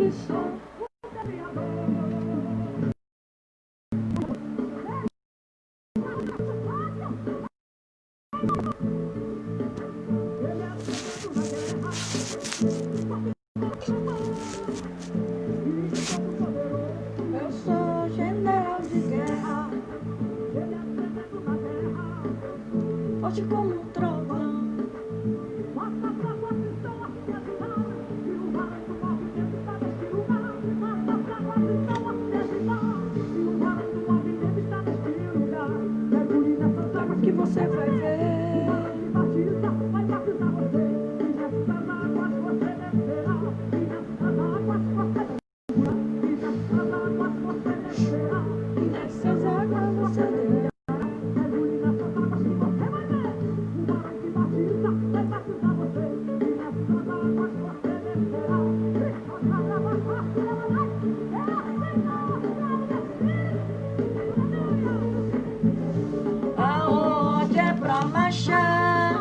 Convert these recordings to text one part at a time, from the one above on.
que sou. Eu sou general de guerra, forte como um trovão. Que você vai ver. Nessas águas você verá. Aonde é pra marchar?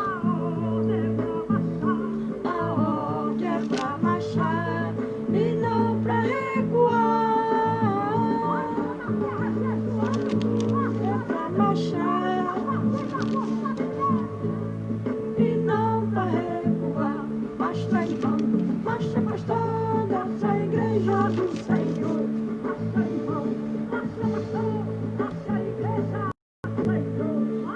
Aonde é pra marchar? E não pra recuar. É pra marchar e não pra recuar. Marcha irmão, marcha pastor dessa igreja do Senhor. Marcha irmão, marcha pastor dessa igreja.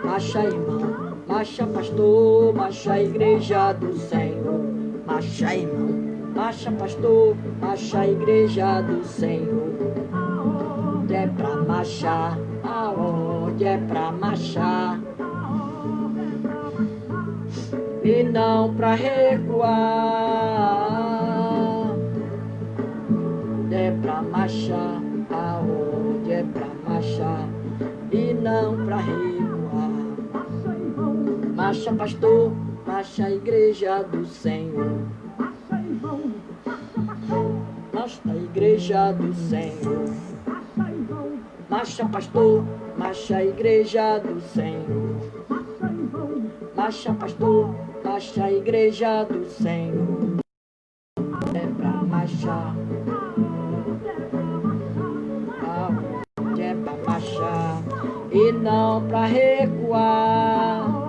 Marcha irmão, marcha pastor, marcha igreja do Senhor. Marcha irmão, marcha pastor, marcha igreja do Senhor. Aonde é pra marchar? Aonde é pra marchar? E não pra recuar. É pra marchar, aonde é pra marchar? E não pra recuar. Marcha pastor, marcha igreja do Senhor. Marcha igreja do Senhor. Marcha pastor, marcha igreja do Senhor. Marcha pastor, marcha igreja do Senhor. É pra marchar, aonde é pra marchar e não pra recuar.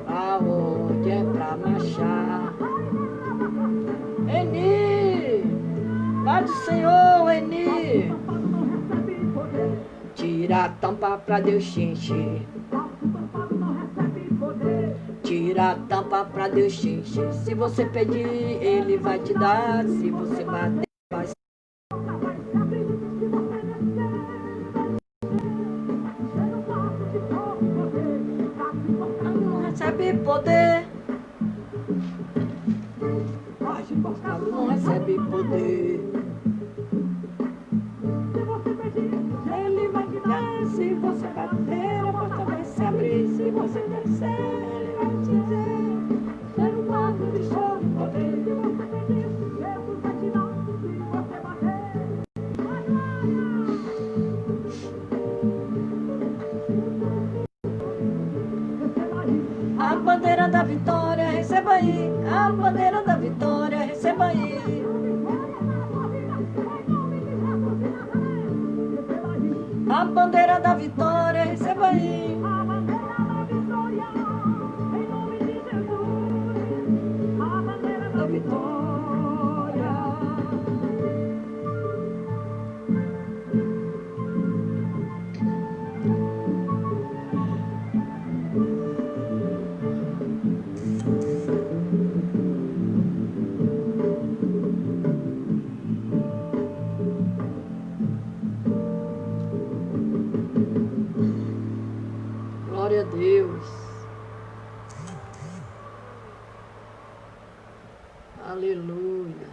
Aonde é pra marchar? Eni, Pai do Senhor, Eni. Tira a tampa pra Deus te encher. Tira a tampa pra Deus te encher. Se você pedir, Ele vai te dar. Se você bater, vai ser. Não recebe poder. Não recebe poder. Ele vai te dar. Se você bater, a porta vai se abrir. Se você descer, Ele vai te dizer. Ser um quadro de choro e poder. Se você pedir, Jesus vai te dar. Se você bater. A bandeira da vitória, receba aí. A bandeira da vitória, receba aí. A bandeira da vitória, receba aí. A bandeira da vitória, em nome de Jesus. A bandeira da vitória. Glória a Deus. Aleluia.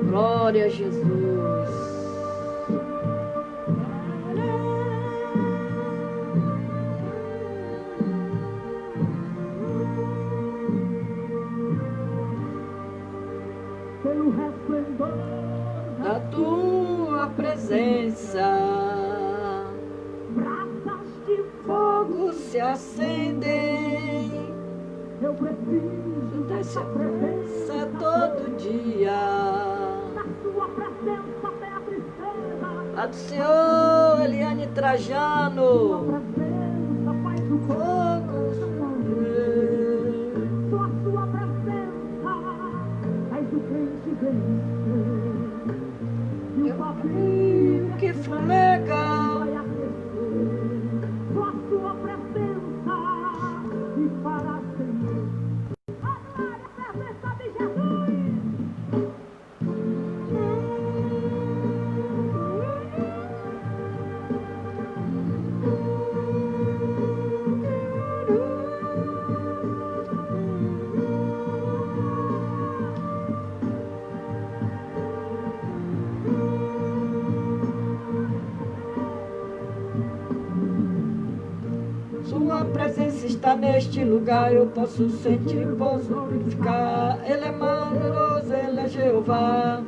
Glória a Jesus. Pelo resplendor da tua presença, se acendem. Eu preciso Dessa presença todo dia. da sua presença até a tristeza. A do Senhor, Eliane Trajano. Presença faz o Fogo. Só a sua presença faz o crente vencer. E o Eu que fumega. vai aquecer. Só a sua presença e para sempre. A presença de Jesus. Sua presença está neste lugar, eu posso sentir, posso glorificar. Ele é maravilhoso, Ele é Jeová.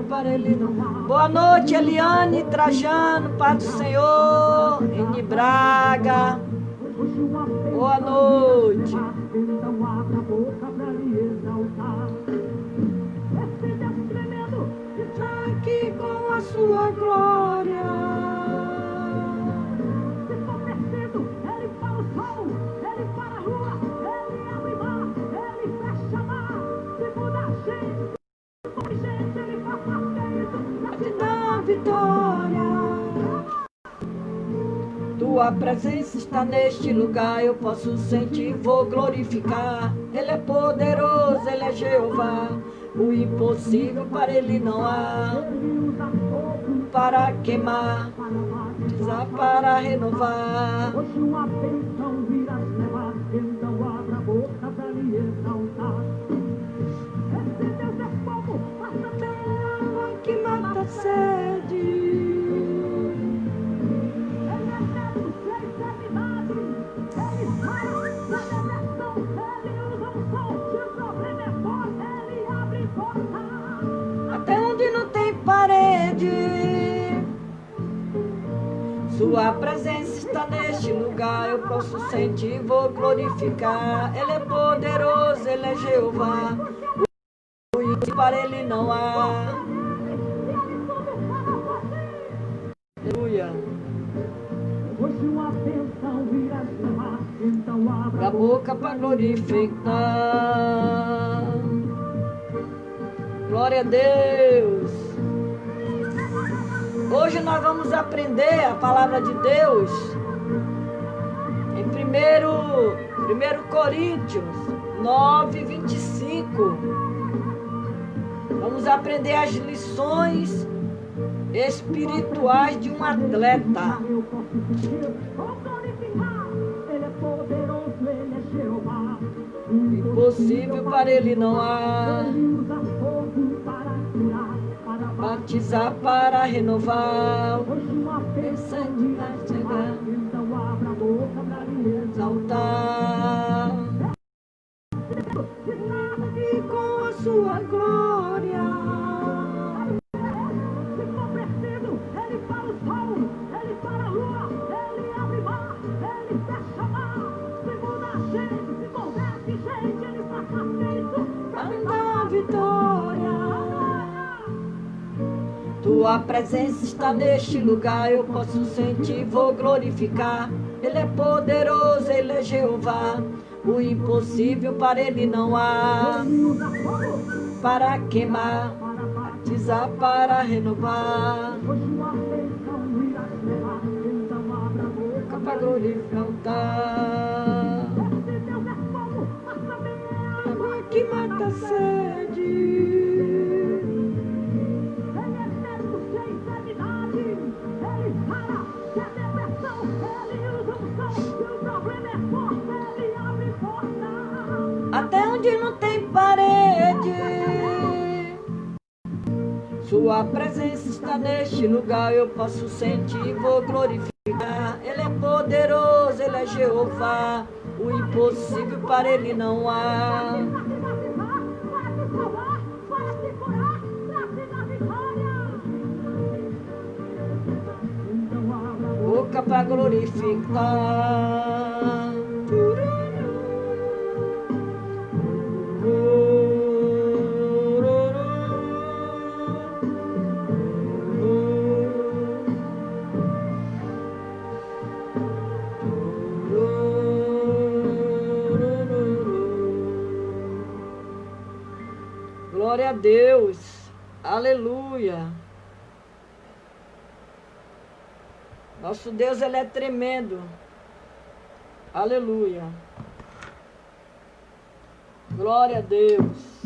Para Ele não. Boa noite, Eliane Trajano, Pai do Senhor, em Braga. Boa noite. Então abra a boca para lhe exaltar. Esse Deus tremendo está Aqui com a sua glória. se convertendo. Ele para o sol, ele para a lua, ele abre mar, ele fecha mar. Se muda a gente, se for gente, ele faz parte Te dá vitória. Tua presença está neste lugar, eu posso sentir, vou glorificar. Ele é poderoso, Ele é Jeová. O impossível para Ele não há. Para queimar, precisa para renovar. Hoje uma bênção virás levar, então abra a boca para lhe exaltar. Esse Deus é fogo, passa pela água Que mata a sede. ele é neto, sem eternidade. Ele fala na depressão, ele usa o som. Se o problema é forte, ele abre porta. Até onde não tem parede. Sua presença está neste lugar, eu posso sentir, vou glorificar. Ele é poderoso, Ele é Jeová. O impossível para Ele não há. Aleluia. Hoje uma bênção virás levar, então abra Da boca para glorificar. Glória a Deus. Hoje nós vamos aprender a palavra de Deus em 1 Coríntios 9, 25. Vamos aprender as lições espirituais de um atleta. eu posso dizer, vou glorificar. Ele é poderoso, ele é Jeová. Impossível para Ele não há. Ele usa fogo para curar, para Batizar para renovar. hoje uma bênção virás levar, então abra a boca para lhe exaltar. Exaltar. E com a sua glória. Se convertendo, ele para o sol, ele para a lua, ele abre mar, ele fecha mar. Se muda a gente, se converte gente, ele faz feito. Anda a vitória. Tua presença está neste lugar, eu posso sentir, vou glorificar. Ele é poderoso, Ele é Jeová. O impossível para Ele não há. Ele usa fogo Para queimar, para batizar para renovar. hoje uma bênção virás levar, então abra a boca Para glorificar. Esse Deus é fogo, mas também é água. Água que mata a sede. Ele é médico sem eternidade. Ele fala que é depressão, ele usa o som. Se o problema é forte, ele abre porta. Até onde não tem parede. Sua presença está neste lugar, eu posso sentir, vou glorificar. Ele é poderoso, Ele é Jeová. O impossível para Ele não há. Para te batizar, para te salvar, para te curar, para te dar vitória. Então abra a boca boca para glorificar. Glória a Deus, aleluia. Nosso Deus, Ele é tremendo, aleluia. Glória a Deus.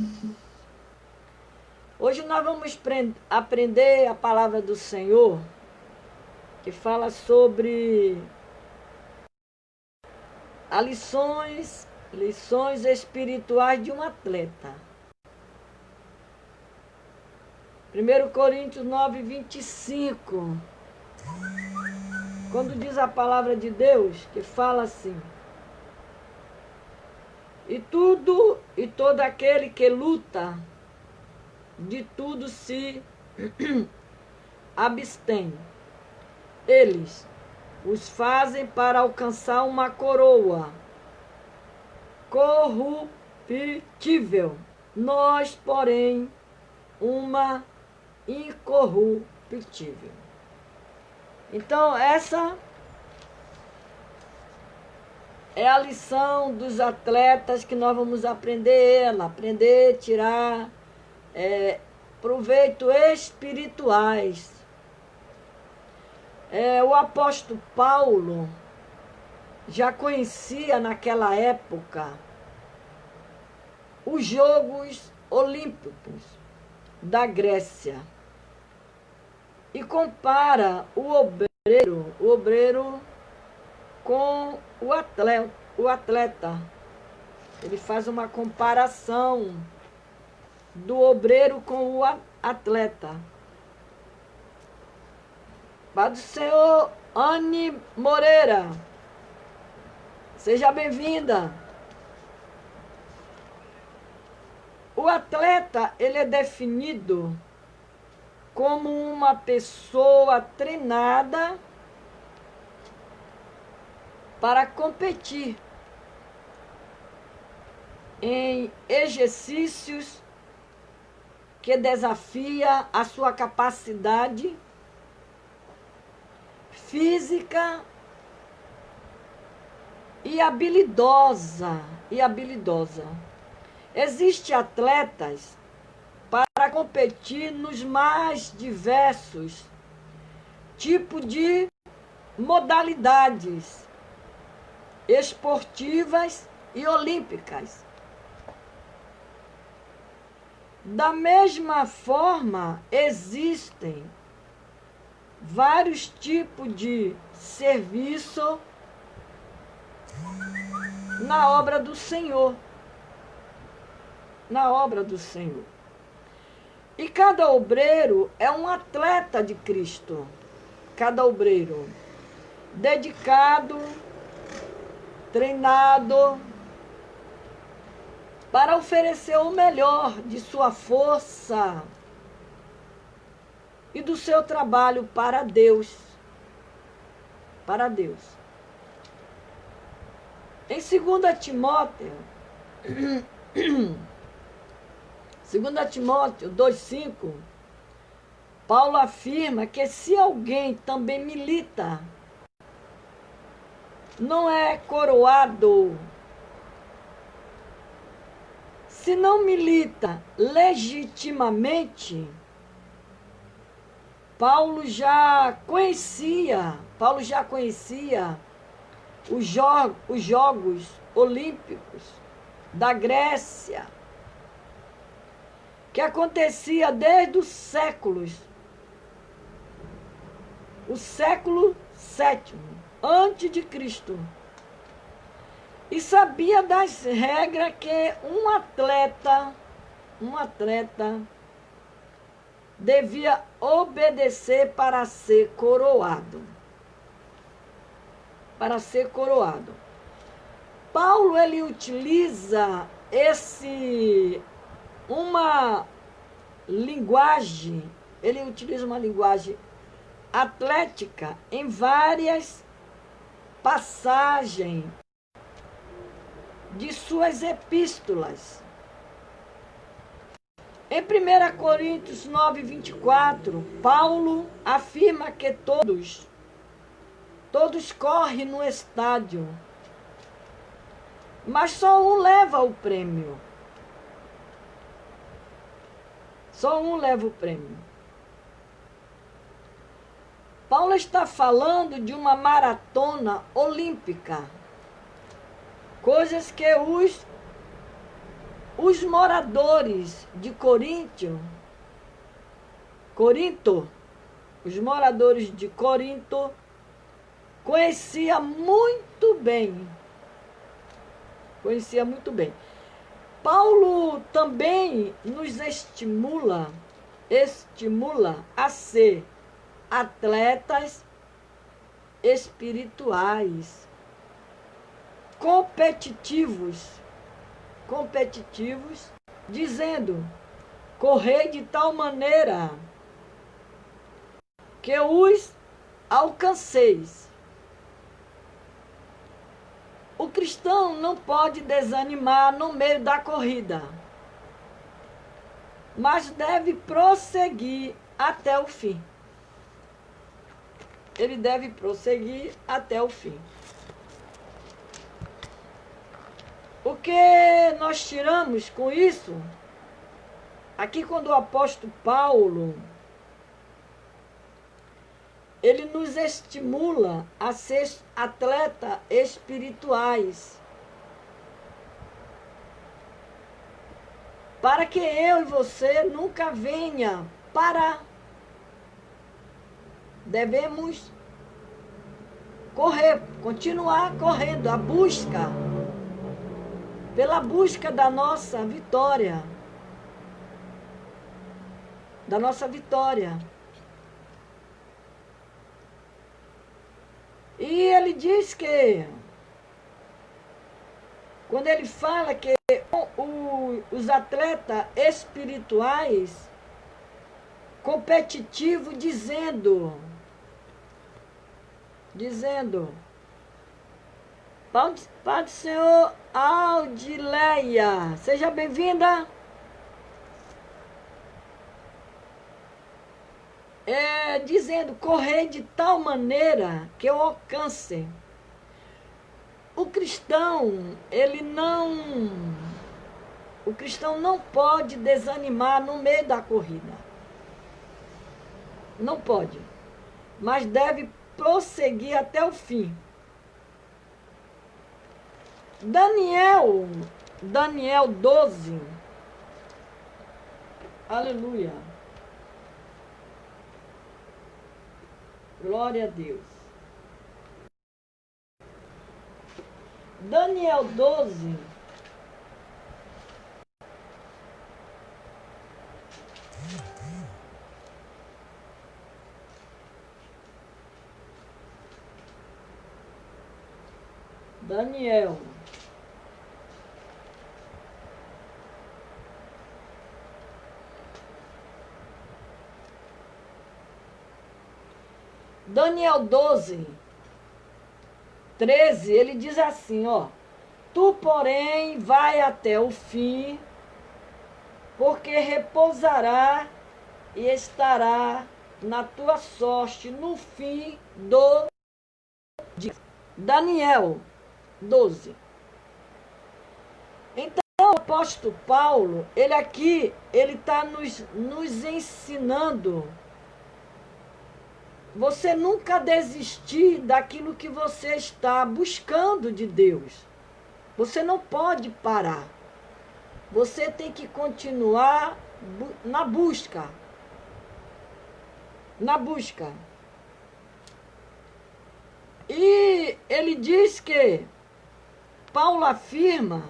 Hoje nós vamos aprender a palavra do Senhor, que fala sobre as lições espirituais de um atleta. 1 Coríntios 9, 25. Quando diz a palavra de Deus, que fala assim: e todo aquele que luta, de tudo se abstém. Eles os fazem para alcançar uma coroa corruptível. Nós, porém, uma incorruptível. Então, essa é a lição dos atletas que nós vamos aprender a tirar proveito espirituais. O apóstolo Paulo já conhecia naquela época os Jogos Olímpicos da Grécia e compara o obreiro com o atleta. Ele faz uma comparação do obreiro com o atleta. Pai do Senhor, Anne Moreira, seja bem-vinda. O atleta, ele é definido como uma pessoa treinada para competir em exercícios que desafia a sua capacidade física e habilidosa. Existem atletas para competir nos mais diversos tipos de modalidades esportivas e olímpicas. Da mesma forma, existem vários tipos de serviço na obra do Senhor. E cada obreiro é um atleta de Cristo. Cada obreiro dedicado, treinado, para oferecer o melhor de sua força e do seu trabalho para Deus. Em 2 Timóteo 2,5, Paulo afirma que se alguém também milita, não é coroado. Se não milita legitimamente, Paulo já conhecia os Jogos Olímpicos da Grécia, que acontecia desde os século VII antes de Cristo. E sabia das regras que um atleta devia obedecer para ser coroado. Paulo, ele utiliza uma linguagem atlética em várias passagens de suas epístolas. Em 1 Coríntios 9, 24, Paulo afirma que todos correm no estádio, mas só um leva o prêmio. Só um leva o prêmio. Paulo está falando de uma maratona olímpica, coisas que os moradores de Corinto, os moradores de Corinto conheciam muito bem. Paulo também nos estimula a ser atletas espirituais, competitivos, dizendo: correi de tal maneira que os alcanceis. O cristão não pode desanimar no meio da corrida, mas deve prosseguir até o fim. Ele deve prosseguir até o fim. O que nós tiramos com isso? Aqui, quando o apóstolo Paulo, ele nos estimula a ser atletas espirituais, para que eu e você nunca venha parar. Devemos correr, continuar correndo, pela busca da nossa vitória. E ele diz que, quando ele fala que os atletas espirituais, competitivos, dizendo, Paz do Senhor, Aldileia, seja bem-vinda. Dizendo, correr de tal maneira que eu alcance. O cristão não pode desanimar no meio da corrida. Não pode. Mas deve prosseguir até o fim. Daniel 12. Aleluia. Glória a Deus. Daniel 12. Daniel. Daniel 12, 13, ele diz assim, ó: tu, porém, vai até o fim, porque repousará e estará na tua sorte no fim do dia. Daniel 12. Então, o apóstolo Paulo, ele está nos ensinando você nunca desistir daquilo que você está buscando de Deus. Você não pode parar. Você tem que continuar na busca. E ele diz que, Paulo afirma,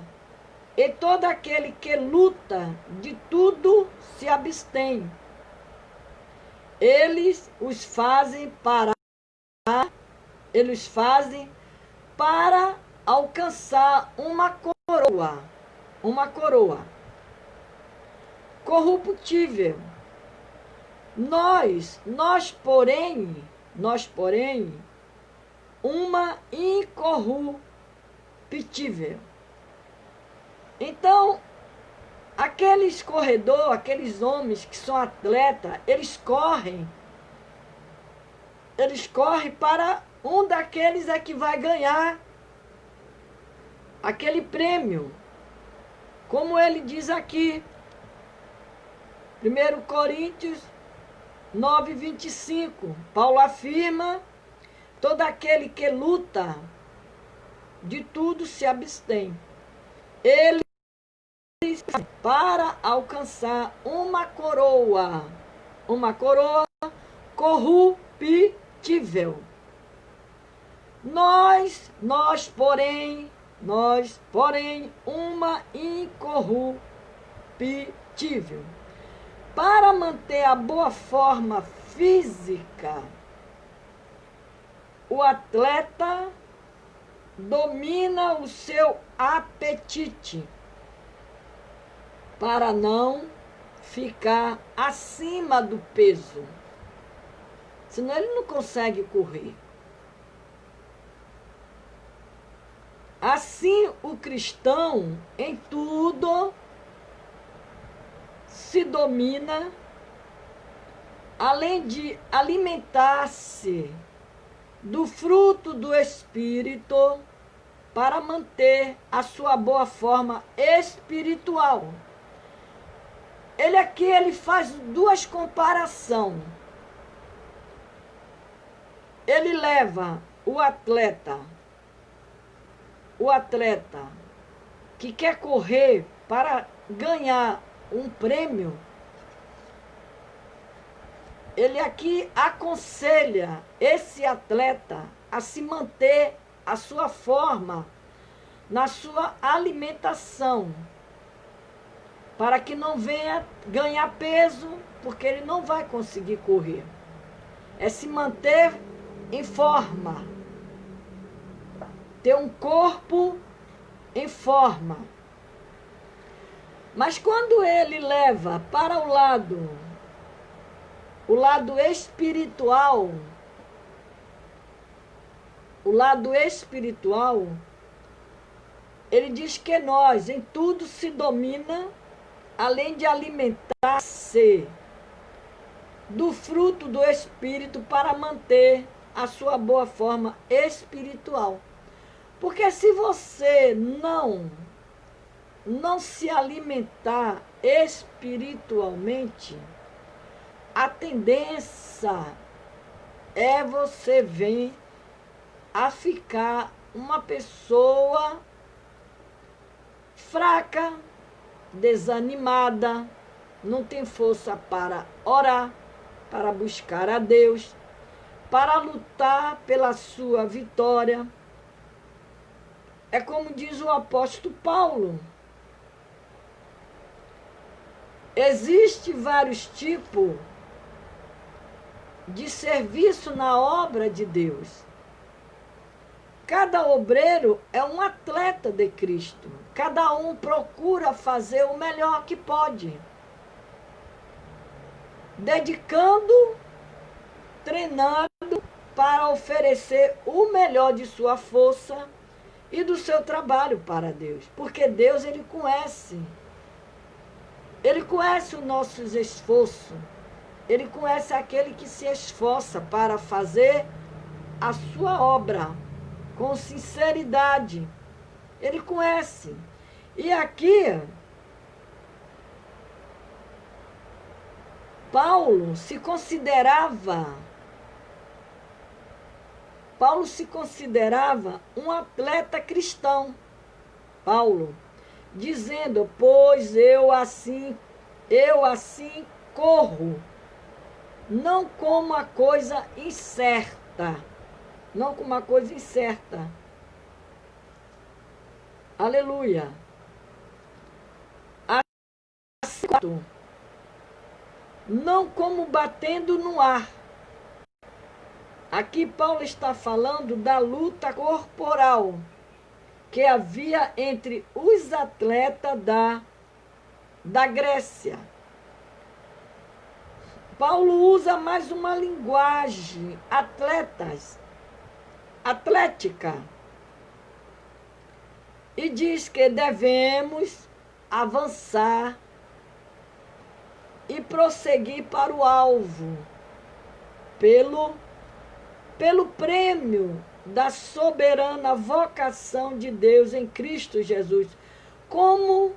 e todo aquele que luta de tudo se abstém. Eles os fazem para alcançar uma coroa corruptível. Nós, porém, nós, porém, uma incorruptível. Então, aqueles corredores, aqueles homens que são atletas, eles correm para um daqueles é que vai ganhar aquele prêmio. Como ele diz aqui, 1 Coríntios 9:25, Paulo afirma: todo aquele que luta, de tudo se abstém. Ele para alcançar uma coroa corruptível. Nós, porém, uma incorruptível. Para manter a boa forma física, o atleta domina o seu apetite para não ficar acima do peso. Senão ele não consegue correr. Assim, o cristão, em tudo, se domina, além de alimentar-se do fruto do Espírito, para manter a sua boa forma espiritual. Ele faz duas comparações. Ele leva o atleta que quer correr para ganhar um prêmio, ele aqui aconselha esse atleta a se manter a sua forma na sua alimentação, para que não venha ganhar peso, porque ele não vai conseguir correr. É se manter em forma, ter um corpo em forma. Mas quando ele leva para o lado espiritual, ele diz que nós, em tudo se domina, além de alimentar-se do fruto do Espírito para manter a sua boa forma espiritual. Porque se você não se alimentar espiritualmente, a tendência é você vir a ficar uma pessoa fraca, desanimada, não tem força para orar, para buscar a Deus, para lutar pela sua vitória. É como diz o apóstolo Paulo. Existem vários tipos de serviço na obra de Deus. Cada obreiro é um atleta de Cristo. Cada um procura fazer o melhor que pode, dedicando, treinando para oferecer o melhor de sua força e do seu trabalho para Deus. Porque Deus, Ele conhece o nosso esforço. Ele conhece aquele que se esforça para fazer a sua obra com sinceridade. Ele conhece. E aqui, Paulo se considerava um atleta cristão. Paulo, dizendo: pois eu assim corro, não como uma coisa incerta. Aleluia. Assim, não como batendo no ar. Aqui Paulo está falando da luta corporal que havia entre os atletas da Grécia. Paulo usa mais uma linguagem atlética. E diz que devemos avançar e prosseguir para o alvo, pelo prêmio da soberana vocação de Deus em Cristo Jesus. Como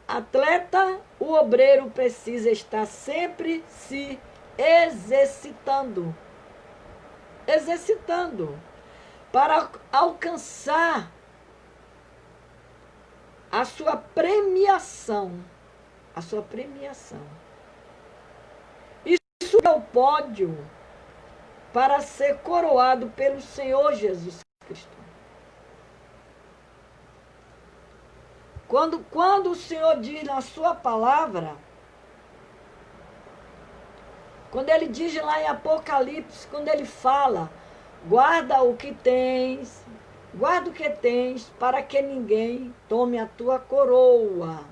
atleta, o obreiro precisa estar sempre se exercitando para alcançar a sua premiação. Isso é o pódio para ser coroado pelo Senhor Jesus Cristo. Quando o Senhor diz na sua palavra, quando ele diz lá em Apocalipse, quando ele fala, guarda o que tens, para que ninguém tome a tua coroa.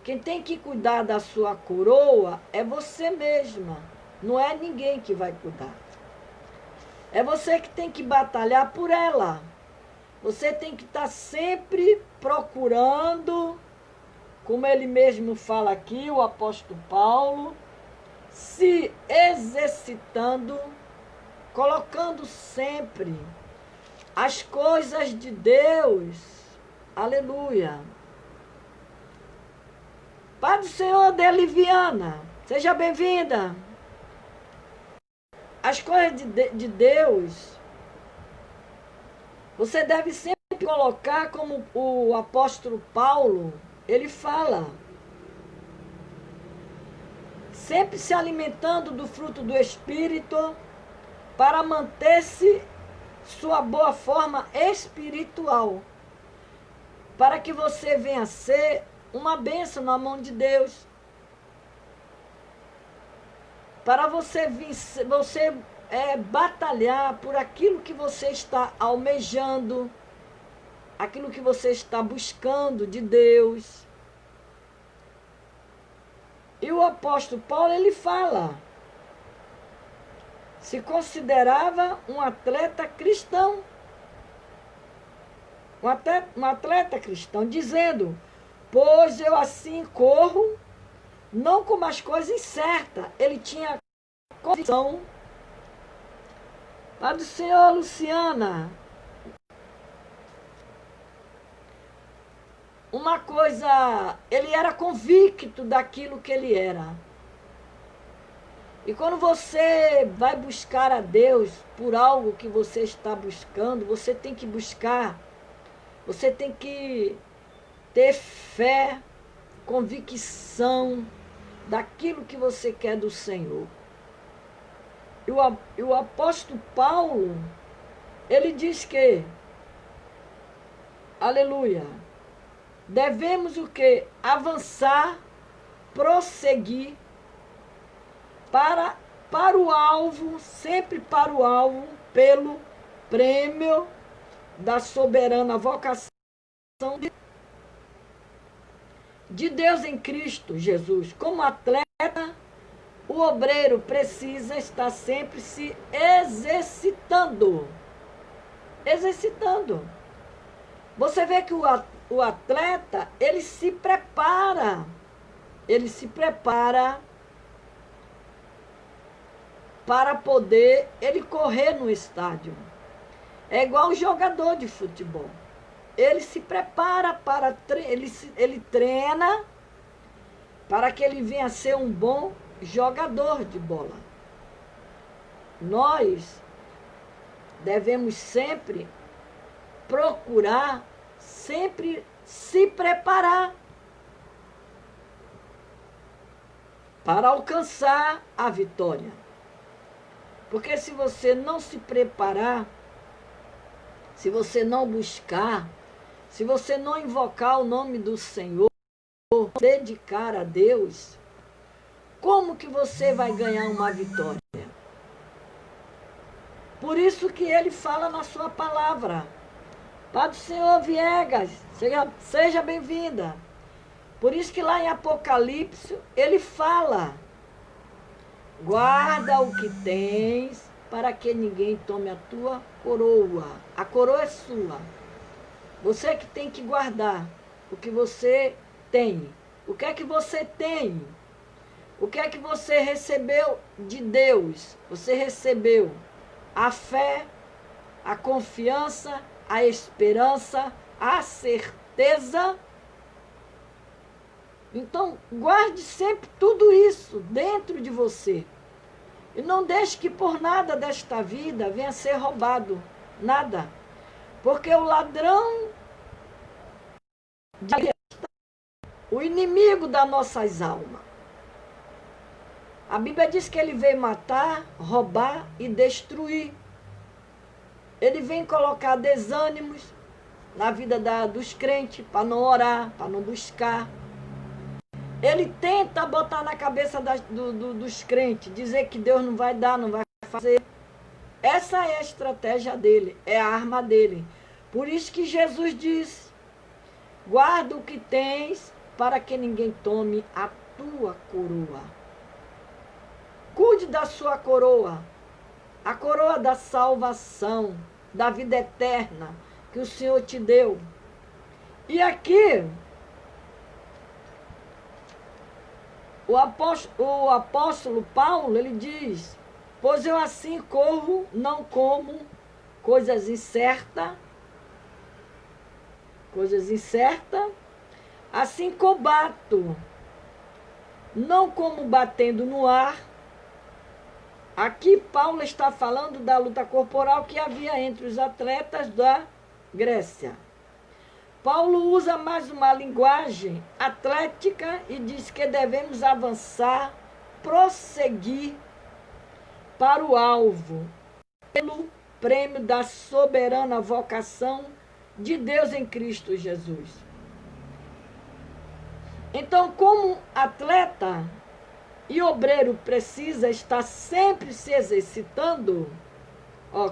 Quem tem que cuidar da sua coroa é você mesma. Não é ninguém que vai cuidar. É você que tem que batalhar por ela. Você tem que estar sempre procurando, como ele mesmo fala aqui, o apóstolo Paulo, se exercitando, colocando sempre as coisas de Deus. Aleluia. Pai do Senhor, Deliviana, seja bem-vinda. As coisas de Deus, você deve sempre colocar como o apóstolo Paulo, ele fala, sempre se alimentando do fruto do Espírito, para manter-se sua boa forma espiritual, para que você venha a ser uma bênção na mão de Deus, para você batalhar por aquilo que você está almejando, aquilo que você está buscando de Deus. E o apóstolo Paulo, ele fala, se considerava um atleta cristão, um atleta cristão, dizendo, pois eu assim corro, não como as coisas incertas. Ele tinha convicção. Pai do Senhor, Luciana, uma coisa, ele era convicto daquilo que ele era. E quando você vai buscar a Deus por algo que você está buscando, você tem que buscar, você tem que ter fé, convicção daquilo que você quer do Senhor. E o apóstolo Paulo, ele diz que, aleluia, devemos o quê? Avançar, prosseguir para o alvo, sempre para o alvo, pelo prêmio da soberana vocação de Deus em Cristo Jesus. Como atleta, o obreiro precisa estar sempre se exercitando. Você vê que o atleta, ele se prepara para poder ele correr no estádio. É igual um jogador de futebol. Ele se prepara ele treina para que ele venha a ser um bom jogador de bola. Nós devemos sempre procurar, sempre se preparar para alcançar a vitória. Porque se você não se preparar, se você não buscar, se você não invocar o nome do Senhor, dedicar a Deus, como que você vai ganhar uma vitória? Por isso que ele fala na sua palavra. Pai do Senhor, Viegas, seja bem-vinda. Por isso que lá em Apocalipse, ele fala Guarda o que tens, para que ninguém tome a tua coroa. A coroa é sua. Você que tem que guardar o que você tem. O que é que você tem? O que é que você recebeu de Deus? Você recebeu a fé, a confiança, a esperança, a certeza. Então, guarde sempre tudo isso dentro de você. E não deixe que por nada desta vida venha a ser roubado. Nada. Porque o ladrão, o inimigo das nossas almas. A Bíblia diz que ele veio matar, roubar e destruir. Ele vem colocar desânimos na vida dos crentes, para não orar, para não buscar. Ele tenta botar na cabeça dos crentes, dizer que Deus não vai dar, não vai fazer. Essa é a estratégia dele, é a arma dele. Por isso que Jesus diz, guarda o que tens, para que ninguém tome a tua coroa. Cuide da sua coroa, a coroa da salvação, da vida eterna que o Senhor te deu. E aqui, o apóstolo Paulo, ele diz, pois eu assim corro, não como coisas incertas, assim combato, não como batendo no ar. Aqui Paulo está falando da luta corporal que havia entre os atletas da Grécia. Paulo usa mais uma linguagem atlética e diz que devemos avançar, prosseguir para o alvo, pelo prêmio da soberana vocação de Deus em Cristo Jesus. Então, como atleta e obreiro precisa estar sempre se exercitando,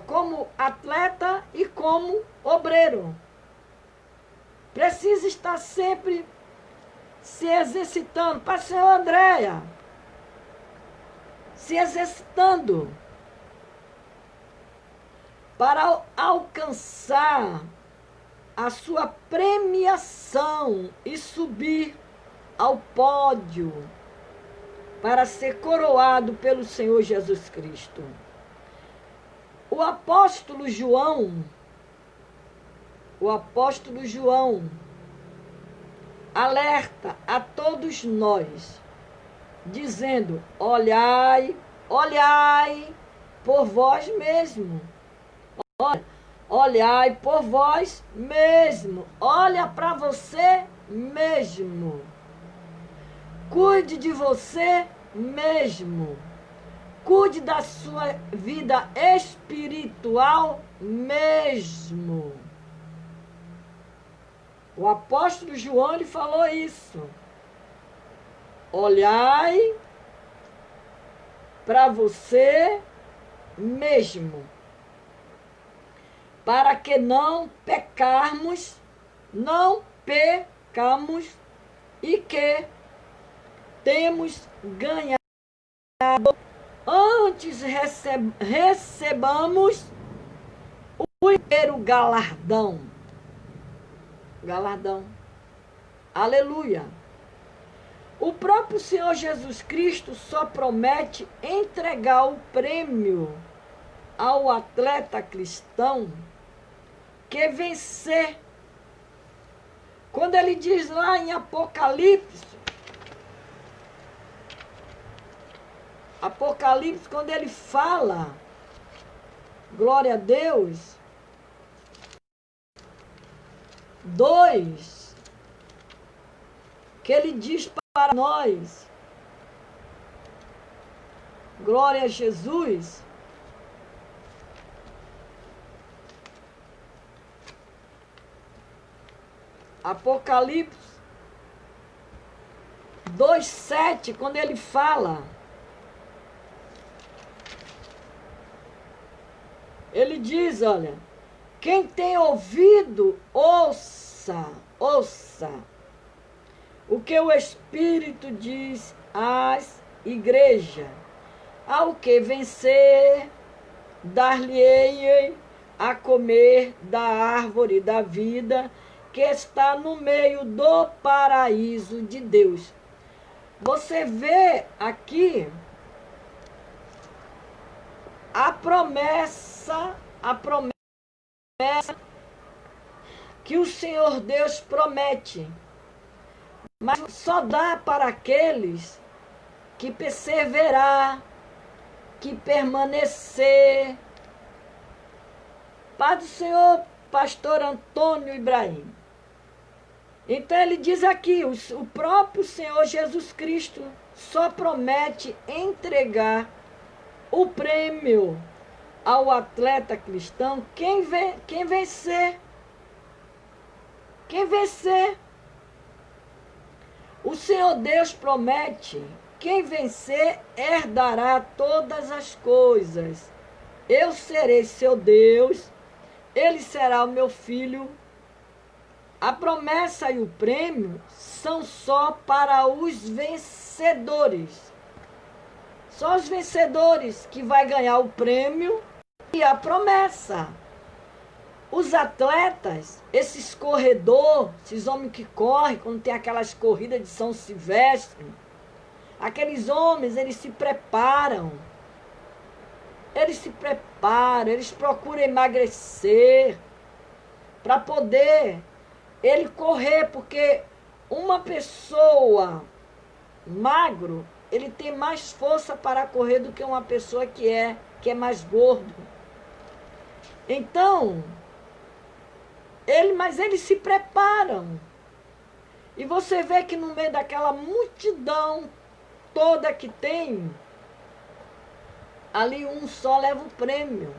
como atleta e como obreiro. Precisa estar sempre se exercitando. Pastor Andréia, se exercitando para alcançar a sua premiação e subir ao pódio para ser coroado pelo Senhor Jesus Cristo. O apóstolo João alerta a todos nós, dizendo, olhai por vós mesmo. Olhai por vós mesmo. Olha para você mesmo. Cuide de você mesmo. Cuide da sua vida espiritual mesmo. O apóstolo João, ele falou isso. Olhai para você mesmo, para que não pecamos e que temos ganhado, antes recebamos o primeiro galardão. Aleluia. O próprio Senhor Jesus Cristo só promete entregar o prêmio ao atleta cristão que vencer. Quando ele diz lá em Apocalipse, quando ele fala, glória a Deus, 2, que ele diz para nós, glória a Jesus, Apocalipse 2:7, quando ele fala, ele diz, olha, quem tem ouvido, ouça o que o Espírito diz às igrejas. Ao que vencer, dar-lhe-ei a comer da árvore da vida que está no meio do paraíso de Deus. Você vê aqui a promessa que o Senhor Deus promete, mas só dá para aqueles que perseverar, que permanecer. Pai do Senhor, pastor Antônio Ibrahim. Então ele diz aqui, o próprio Senhor Jesus Cristo só promete entregar o prêmio ao atleta cristão quem vencer. Quem vencer. O Senhor Deus promete, quem vencer herdará todas as coisas. Eu serei seu Deus, ele será o meu filho. A promessa e o prêmio são só para os vencedores. Só os vencedores que vai ganhar o prêmio e a promessa. Os atletas, esses corredores, esses homens que correm, quando tem aquelas corridas de São Silvestre, aqueles homens, eles se preparam. Eles procuram emagrecer para poder ele correr, porque uma pessoa magro, ele tem mais força para correr do que uma pessoa que é mais gordo. Então, mas eles se preparam. E você vê que no meio daquela multidão toda que tem, ali um só leva o prêmio.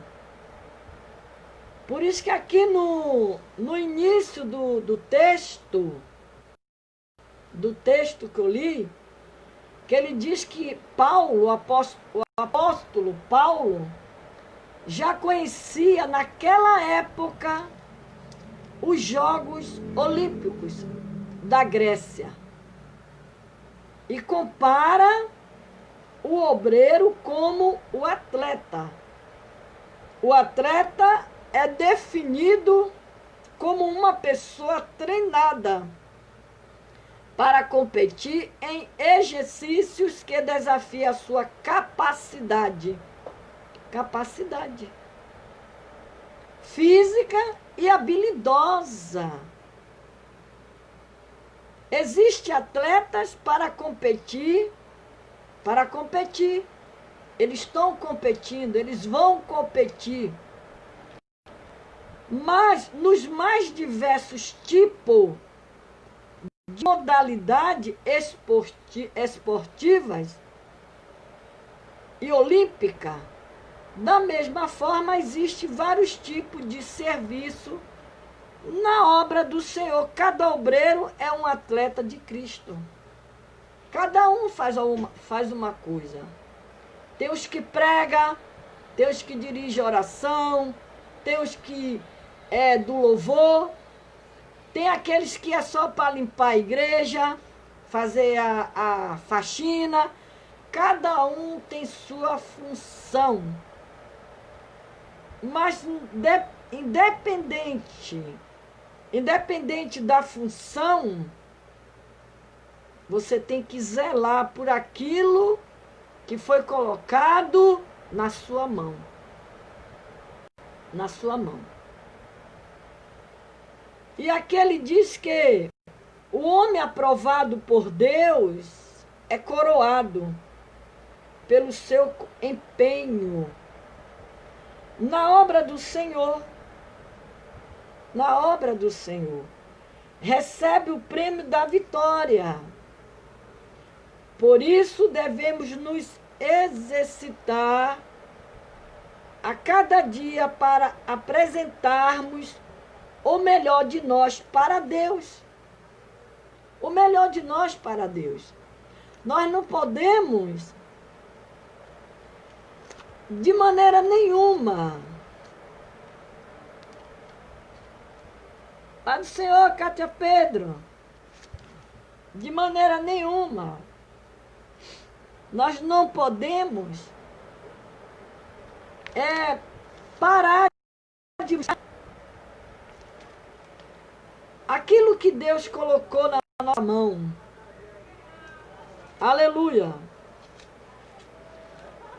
Por isso que aqui no início do texto que eu li, que ele diz que Paulo, o apóstolo Paulo, já conhecia naquela época os Jogos Olímpicos da Grécia. E compara o obreiro como o atleta. O atleta é definido como uma pessoa treinada para competir em exercícios que desafiam a sua capacidade física e habilidosa. Existem atletas para competir. Eles estão competindo, eles vão competir. Mas nos mais diversos tipos de modalidade esportivas e olímpica, da mesma forma, existe vários tipos de serviço na obra do Senhor. Cada obreiro é um atleta de Cristo. Cada um faz uma coisa. Tem os que pregam, tem os que dirigem oração, tem os que é do louvor, tem aqueles que é só para limpar a igreja, fazer a faxina. Cada um tem sua função. Mas independente da função, você tem que zelar por aquilo que foi colocado na sua mão. Na sua mão. E aqui ele diz que o homem aprovado por Deus é coroado pelo seu empenho na obra do Senhor. Na obra do Senhor. Recebe o prêmio da vitória. Por isso devemos nos exercitar a cada dia para apresentarmos o melhor de nós para Deus. O melhor de nós para Deus. Nós não podemos, de maneira nenhuma, Pai do Senhor, Cátia Pedro, de maneira nenhuma, nós não podemos é parar de buscar aquilo que Deus colocou na nossa mão. Aleluia.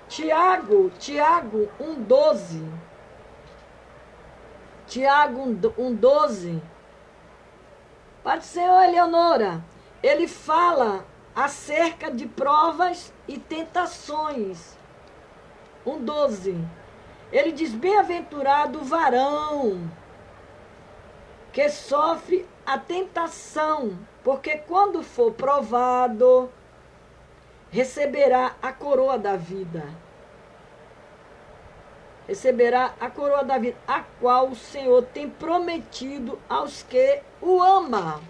Tiago 1,12. Tiago 1,12. Pai do Senhor, Eleonora, ele fala acerca de provas e tentações. 1,12. Ele diz: bem-aventurado o varão que sofre a tentação, porque quando for provado, receberá a coroa da vida. Receberá a coroa da vida, a qual o Senhor tem prometido aos que o amam.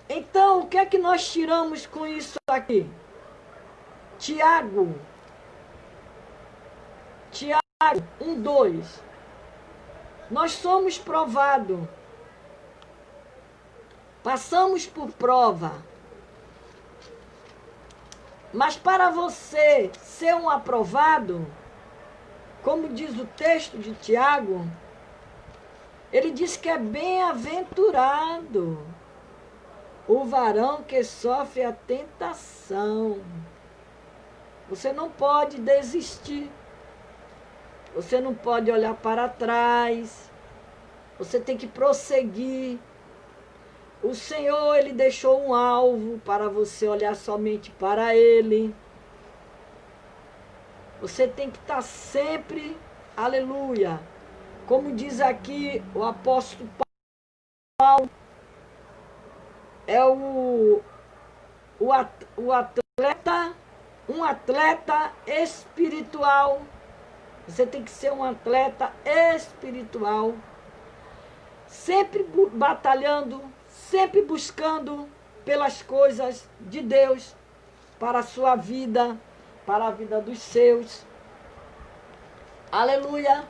Então, o que é que nós tiramos com isso aqui? Tiago 1,2. Nós somos provados. Passamos por prova. Mas para você ser um aprovado, como diz o texto de Tiago, ele diz que é bem-aventurado o varão que sofre a tentação. Você não pode desistir. Você não pode olhar para trás. Você tem que prosseguir. O Senhor, Ele deixou um alvo para você olhar somente para Ele. Você tem que estar sempre, aleluia. Como diz aqui o apóstolo Paulo, é o atleta, um atleta espiritual. Você tem que ser um atleta espiritual. Sempre batalhando, sempre buscando pelas coisas de Deus, para a sua vida, para a vida dos seus. Aleluia.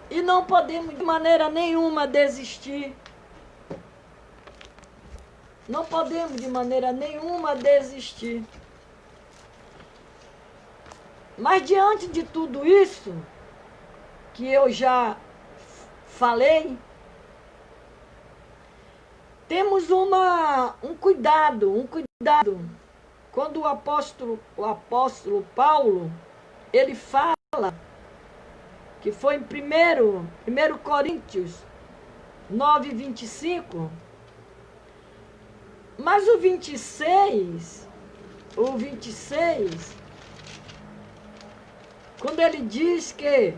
E não podemos de maneira nenhuma desistir. Não podemos de maneira nenhuma desistir. Mas diante de tudo isso, que eu já falei, temos um cuidado. Quando o apóstolo Paulo, ele fala, que foi em 1 Coríntios 9:25, mas o 26, quando ele diz que,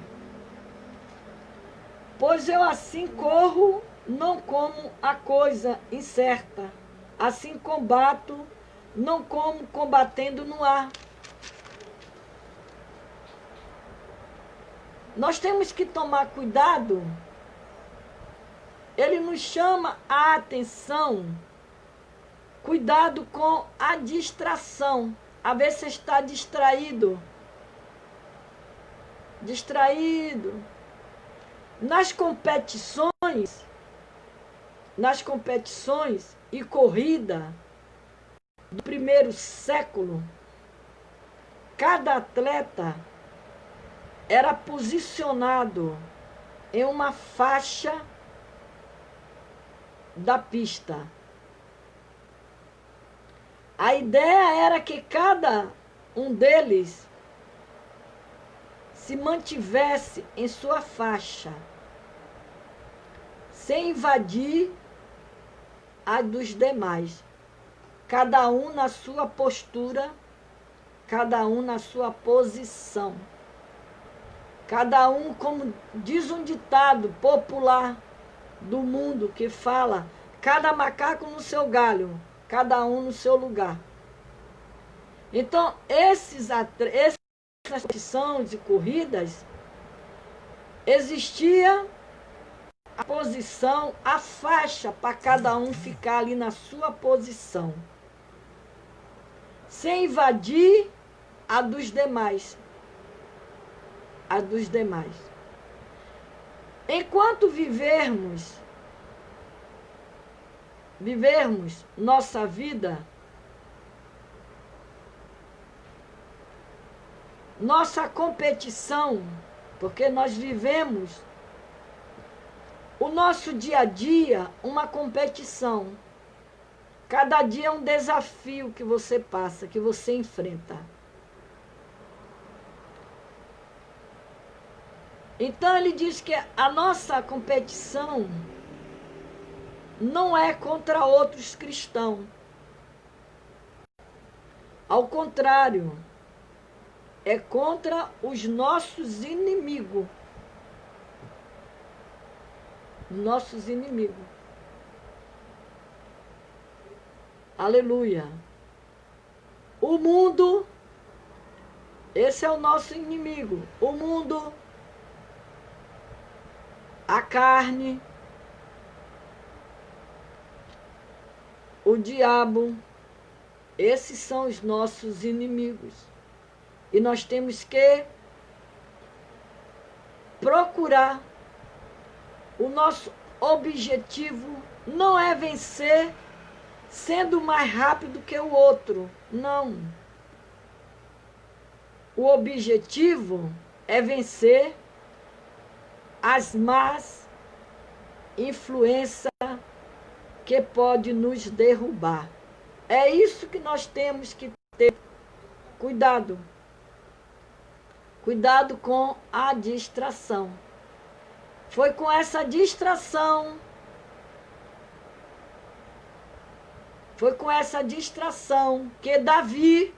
pois eu assim corro, não como a coisa incerta, assim combato, não como combatendo no ar. Nós temos que tomar cuidado. Ele nos chama a atenção. Cuidado com a distração. A ver se está distraído. Nas competições e corrida do primeiro século, cada atleta era posicionado em uma faixa da pista. A ideia era que cada um deles se mantivesse em sua faixa, sem invadir a dos demais. Cada um na sua postura, cada um na sua posição. Cada um, como diz um ditado popular do mundo que fala, cada macaco no seu galho, cada um no seu lugar. Então, essas competições e corridas, existia a posição, a faixa para cada um ficar ali na sua posição, sem invadir a dos demais. Enquanto vivermos nossa vida, nossa competição, porque nós vivemos o nosso dia a dia uma competição. Cada dia é um desafio que você passa, que você enfrenta. Então ele diz que a nossa competição não é contra outros cristãos. Ao contrário, é contra os nossos inimigos. Nossos inimigos. Aleluia. O mundo, esse é o nosso inimigo. O mundo, a carne, o diabo, esses são os nossos inimigos. E nós temos que procurar. O nosso objetivo não é vencer sendo mais rápido que o outro. Não. O objetivo é vencer as más influências que pode nos derrubar. É isso que nós temos que ter cuidado. Cuidado com a distração. Foi com essa distração, que Davi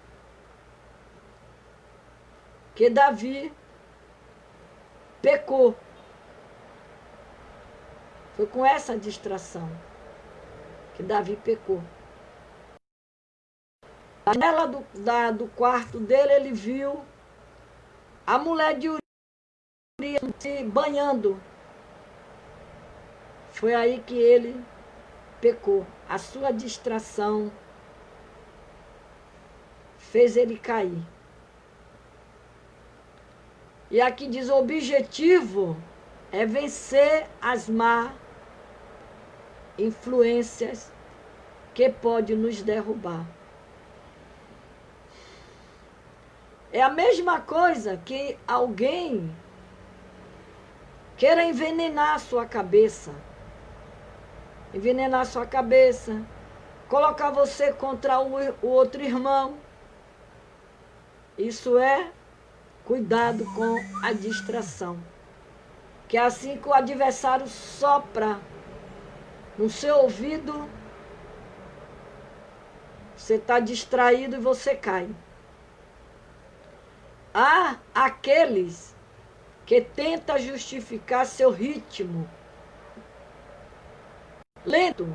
pecou. Foi com essa distração que Davi pecou. Na janela do quarto dele, ele viu a mulher de Urias se banhando. Foi aí que ele pecou. A sua distração fez ele cair. E aqui diz: o objetivo é vencer as más influências que pode nos derrubar. É a mesma coisa que alguém queira envenenar a sua cabeça. Envenenar a sua cabeça, colocar você contra o outro irmão. Isso é cuidado com a distração. Que é assim que o adversário sopra no seu ouvido, você está distraído e você cai. Há aqueles que tentam justificar seu ritmo lento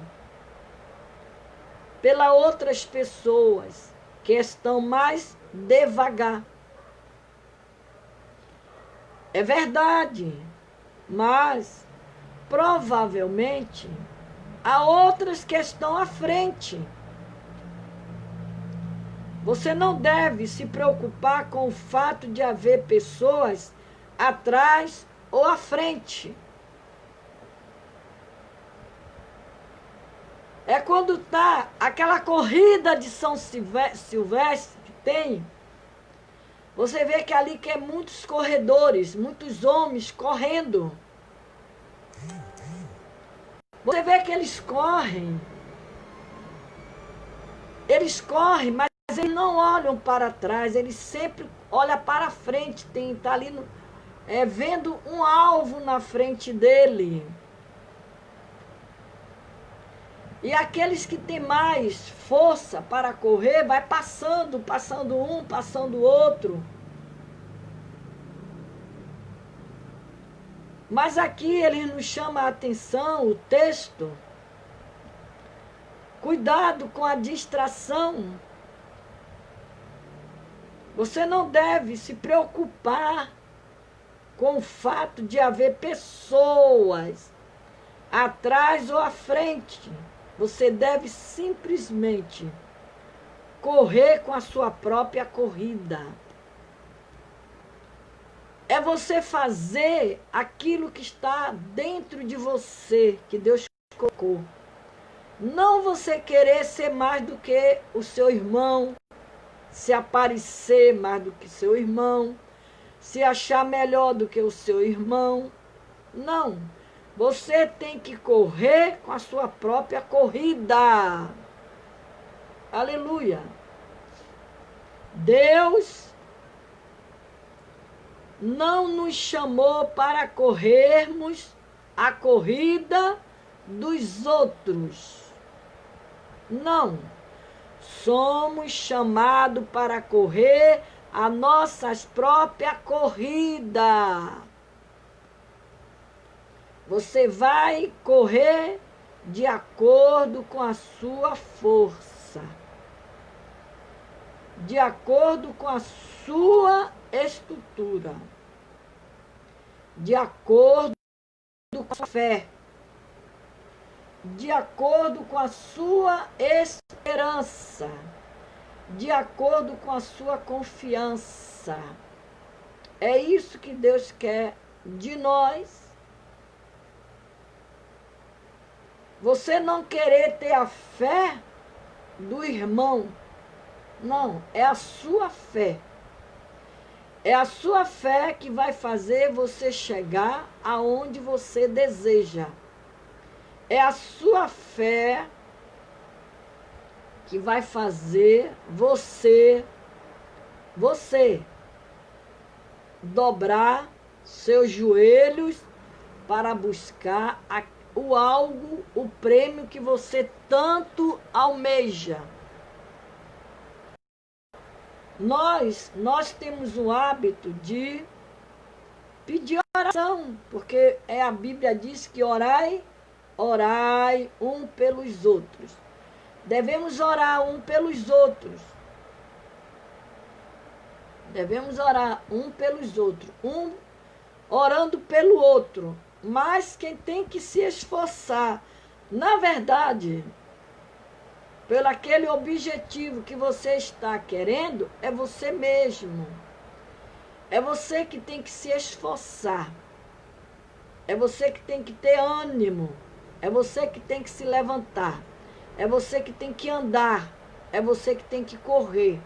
pelas outras pessoas que estão mais devagar. É verdade, mas provavelmente há outras que estão à frente. Você não deve se preocupar com o fato de haver pessoas atrás ou à frente. É quando está aquela corrida de São Silvestre que tem, você vê que ali que é muitos corredores, muitos homens correndo. Você vê que eles correm, mas eles não olham para trás, eles sempre olham para frente, tá ali vendo um alvo na frente dele. E aqueles que têm mais força para correr, vai passando um, passando o outro. Mas aqui ele nos chama a atenção, o texto. Cuidado com a distração. Você não deve se preocupar com o fato de haver pessoas atrás ou à frente. Você deve simplesmente correr com a sua própria corrida. É você fazer aquilo que está dentro de você, que Deus colocou. Não você querer ser mais do que o seu irmão, se aparecer mais do que seu irmão, se achar melhor do que o seu irmão. Não. Você tem que correr com a sua própria corrida. Aleluia. Deus não nos chamou para corrermos a corrida dos outros. Não. Somos chamados para correr a nossa própria corrida. Você vai correr de acordo com a sua força, de acordo com a sua estrutura, de acordo com a sua fé, de acordo com a sua esperança, de acordo com a sua confiança. É isso que Deus quer de nós. Você não querer ter a fé do irmão. Não, é a sua fé. É a sua fé que vai fazer você chegar aonde você deseja. É a sua fé que vai fazer você dobrar seus joelhos para buscar o algo, o prêmio que você tanto almeja. Nós temos o hábito de pedir oração, porque a Bíblia diz que orai um pelos outros. Devemos orar um pelos outros. Devemos orar um pelos outros. Um orando pelo outro. Mas quem tem que se esforçar, na verdade, pelo aquele objetivo que você está querendo, é você mesmo. É você que tem que se esforçar. É você que tem que ter ânimo. É você que tem que se levantar. É você que tem que andar. É você que tem que correr.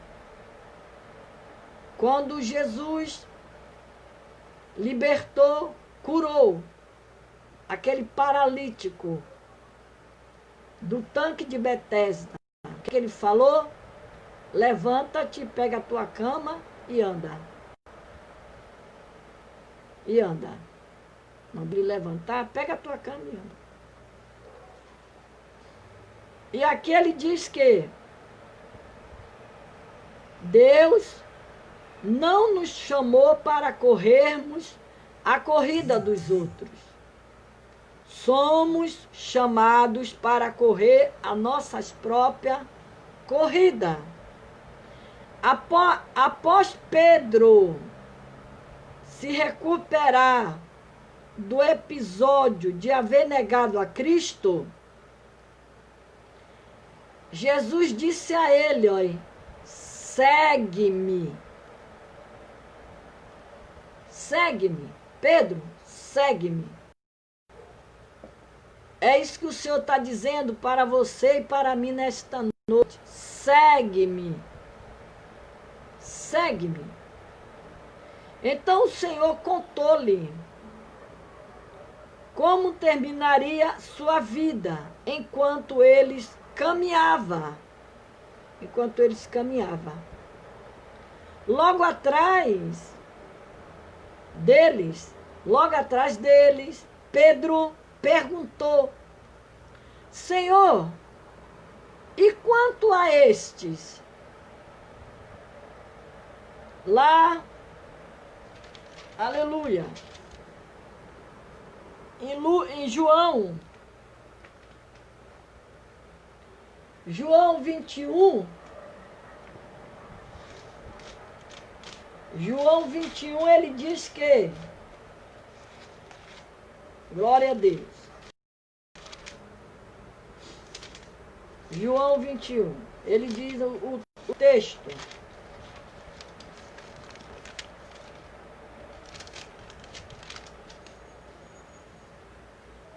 Quando Jesus libertou, curou aquele paralítico do tanque de Betesda, o que ele falou? Levanta-te, pega a tua cama e anda. E anda. Mandou ele levantar, pega a tua cama e anda. E aqui ele diz que Deus não nos chamou para corrermos a corrida dos outros. Somos chamados para correr a nossa própria corrida. Após Pedro se recuperar do episódio de haver negado a Cristo, Jesus disse a ele, olha, segue-me. Segue-me. Pedro, segue-me. É isso que o Senhor está dizendo para você e para mim nesta noite. Segue-me. Segue-me. Então o Senhor contou-lhe como terminaria sua vida enquanto eles caminhavam. Enquanto eles caminhavam. Logo atrás deles, Pedro perguntou, Senhor, e quanto a estes? Lá, aleluia, em João 21, João 21, ele diz que, glória a Deus, João 21, ele diz o texto,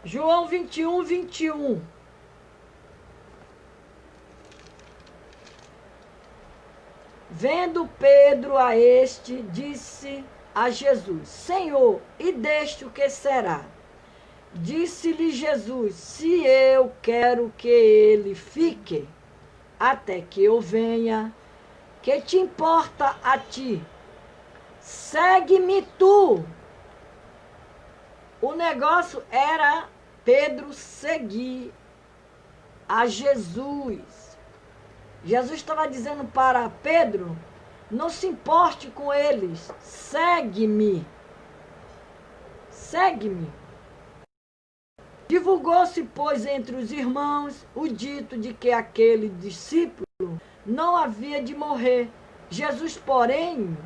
João 21, 21, Vendo Pedro a este, disse a Jesus: Senhor, e deste o que será? Disse-lhe Jesus: se eu quero que ele fique até que eu venha, que te importa a ti? Segue-me tu. O negócio era Pedro seguir a Jesus. Jesus estava dizendo para Pedro: não se importe com eles, segue-me. Segue-me. Divulgou-se, pois, entre os irmãos o dito de que aquele discípulo não havia de morrer. Jesus, porém,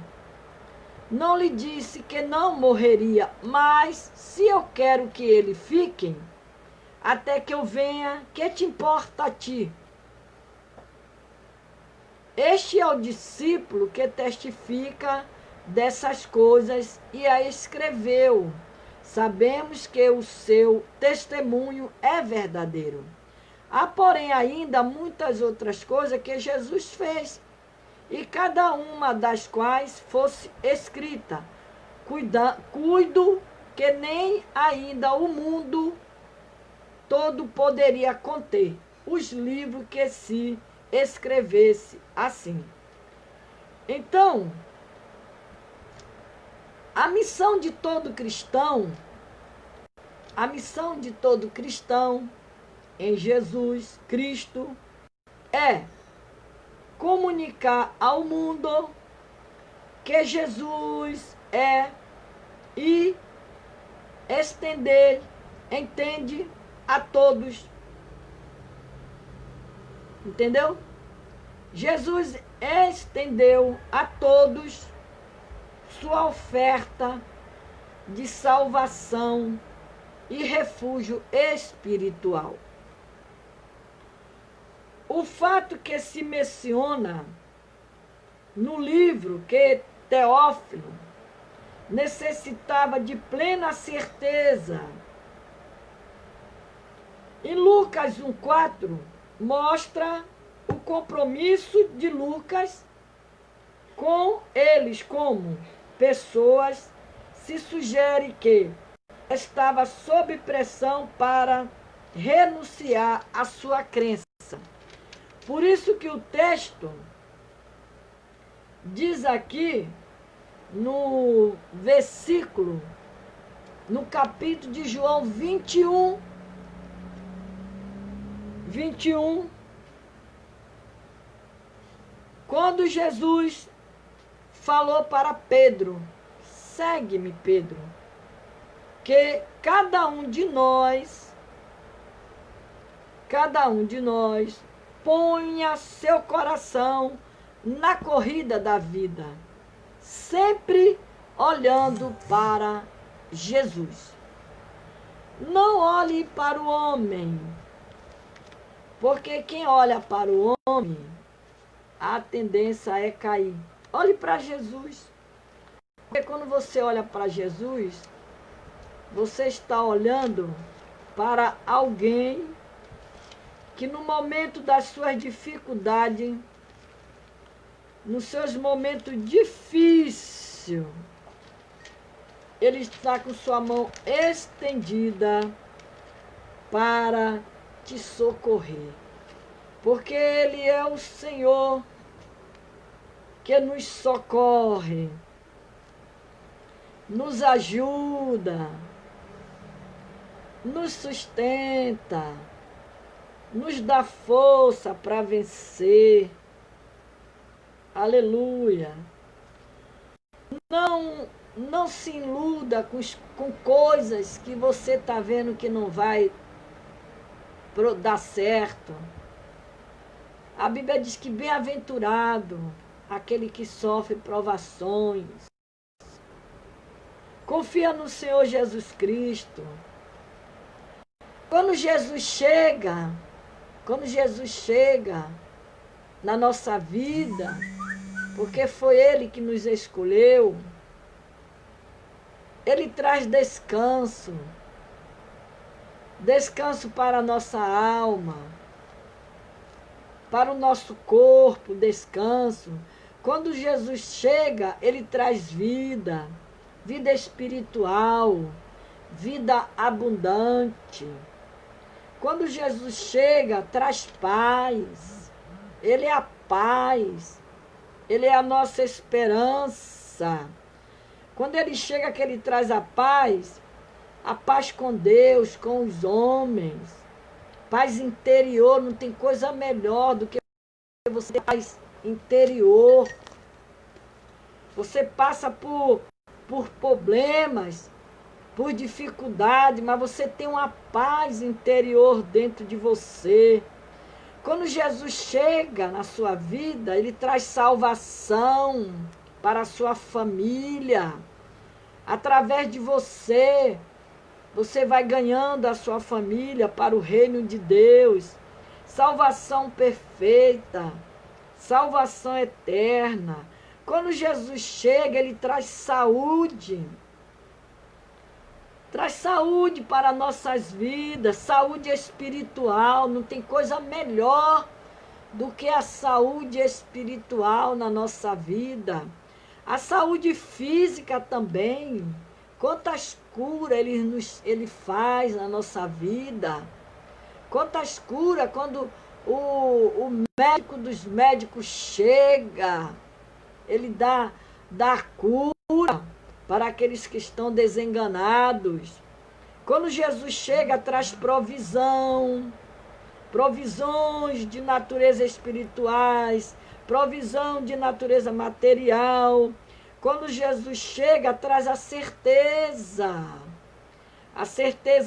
não lhe disse que não morreria, mas se eu quero que ele fique até que eu venha, que te importa a ti? Este é o discípulo que testifica dessas coisas e a escreveu. Sabemos que o seu testemunho é verdadeiro. Há, porém, ainda muitas outras coisas que Jesus fez, e cada uma das quais fosse escrita. Cuido que nem ainda o mundo todo poderia conter os livros que se escrevesse assim. Então, a missão de todo cristão em Jesus Cristo é comunicar ao mundo que Jesus é e entende a todos. Entendeu? Jesus estendeu a todos sua oferta de salvação e refúgio espiritual. O fato que se menciona no livro que Teófilo necessitava de plena certeza. Em Lucas 1,4 mostra o compromisso de Lucas com eles como pessoas. Se sugere que estava sob pressão para renunciar à sua crença. Por isso que o texto diz aqui no versículo, no capítulo de João 21, quando Jesus falou para Pedro: segue-me, Pedro, que cada um de nós ponha seu coração na corrida da vida, sempre olhando para Jesus. Não olhe para o homem, porque quem olha para o homem, a tendência é cair. Olhe para Jesus. Porque quando você olha para Jesus, você está olhando para alguém que no momento das suas dificuldades, nos seus momentos difíceis, ele está com sua mão estendida para te socorrer. Porque ele é o Senhor que nos socorre, nos ajuda, nos sustenta, nos dá força para vencer. Aleluia. Não se iluda com coisas que você está vendo que não vai dar certo. A Bíblia diz que bem-aventurado aquele que sofre provações. Confia no Senhor Jesus Cristo. Quando Jesus chega na nossa vida, porque foi Ele que nos escolheu, Ele traz descanso para a nossa alma, para o nosso corpo, descanso, Quando Jesus chega, ele traz vida, vida espiritual, vida abundante. Quando Jesus chega, traz paz. Ele é a paz. Ele é a nossa esperança. Quando ele chega, que ele traz a paz com Deus, com os homens. Paz interior, não tem coisa melhor do que você ter paz interior. Você passa por problemas, por dificuldade, mas você tem uma paz interior dentro de você. Quando Jesus chega na sua vida, ele traz salvação para a sua família. Através de você, você vai ganhando a sua família para o reino de Deus. Salvação perfeita, salvação eterna. Quando Jesus chega, ele traz saúde. Traz saúde para nossas vidas, saúde espiritual. Não tem coisa melhor do que a saúde espiritual na nossa vida. A saúde física também. Quantas curas ele faz na nossa vida. Quantas curas quando o médico dos médicos chega. Ele dá cura para aqueles que estão desenganados. Quando Jesus chega, traz provisão. Provisões de natureza espirituais, provisão de natureza material. Quando Jesus chega, traz a certeza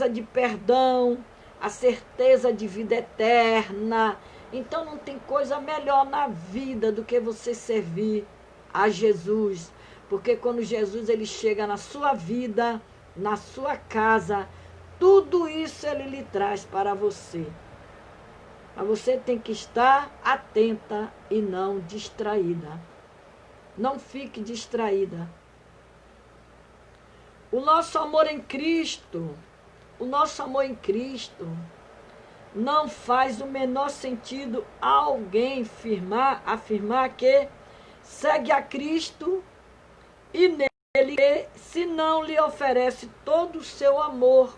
de perdão, a certeza de vida eterna. Então não tem coisa melhor na vida do que você servir a Jesus, porque quando Jesus ele chega na sua vida, na sua casa, tudo isso ele lhe traz para você. Mas você tem que estar atenta e não distraída. Não fique distraída. O nosso amor em Cristo, não faz o menor sentido alguém afirmar que segue a Cristo e nele, se não lhe oferece todo o seu amor.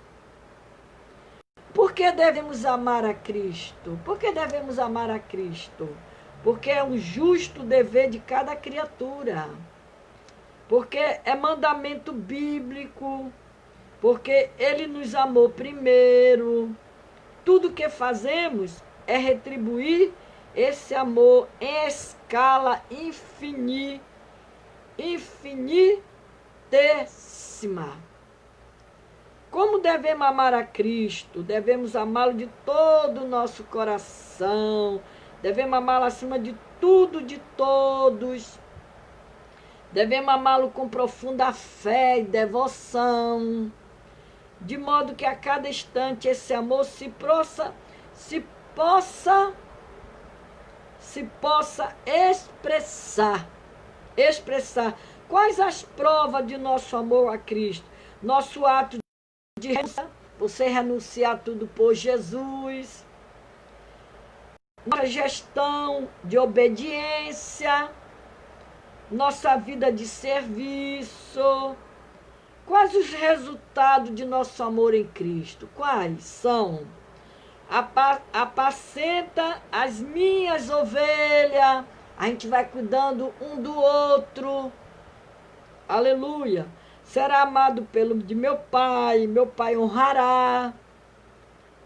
Por que devemos amar a Cristo? Por que devemos amar a Cristo? Porque é um justo dever de cada criatura. Porque é mandamento bíblico. Porque ele nos amou primeiro. Tudo que fazemos é retribuir esse amor em escala infinitésima. Como devemos amar a Cristo? Devemos amá-lo de todo o nosso coração. Devemos amá-lo acima de tudo, de todos. Devemos amá-lo com profunda fé e devoção. De modo que a cada instante esse amor se possa expressar. Quais as provas de nosso amor a Cristo? Nosso ato de renúncia, você renunciar tudo por Jesus. Nossa gestão de obediência. Nossa vida de serviço. Quais os resultados de nosso amor em Cristo? Quais são? Apacenta as minhas ovelhas. A gente vai cuidando um do outro. Aleluia. Será amado de meu Pai honrará.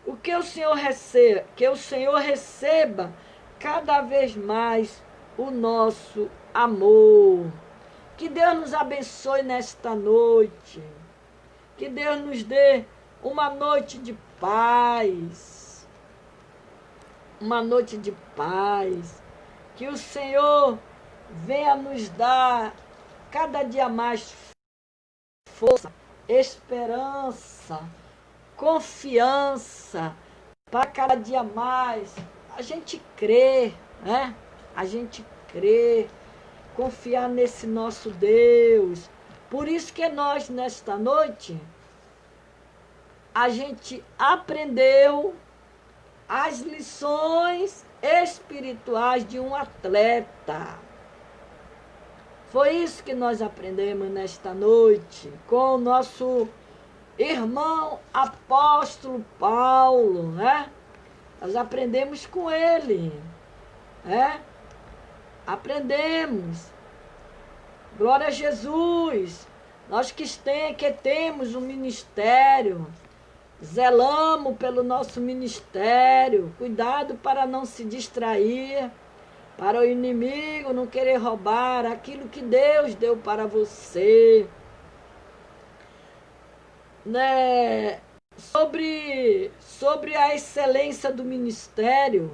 O que o Senhor receba, que o Senhor receba cada vez mais o nosso amor. Que Deus nos abençoe nesta noite. Que Deus nos dê uma noite de paz. Uma noite de paz. Que o Senhor venha nos dar cada dia mais força, esperança, confiança, para cada dia mais a gente crer, né? A gente crer, confiar nesse nosso Deus. Por isso que nós, nesta noite, a gente aprendeu as lições espirituais de um atleta. Foi isso que nós aprendemos nesta noite com o nosso irmão apóstolo Paulo, né? Nós aprendemos com ele, né? Aprendemos. Glória a Jesus. Nós que temos um ministério, zelamos pelo nosso ministério, cuidado para não se distrair, para o inimigo não querer roubar aquilo que Deus deu para você. Né? Sobre a excelência do ministério,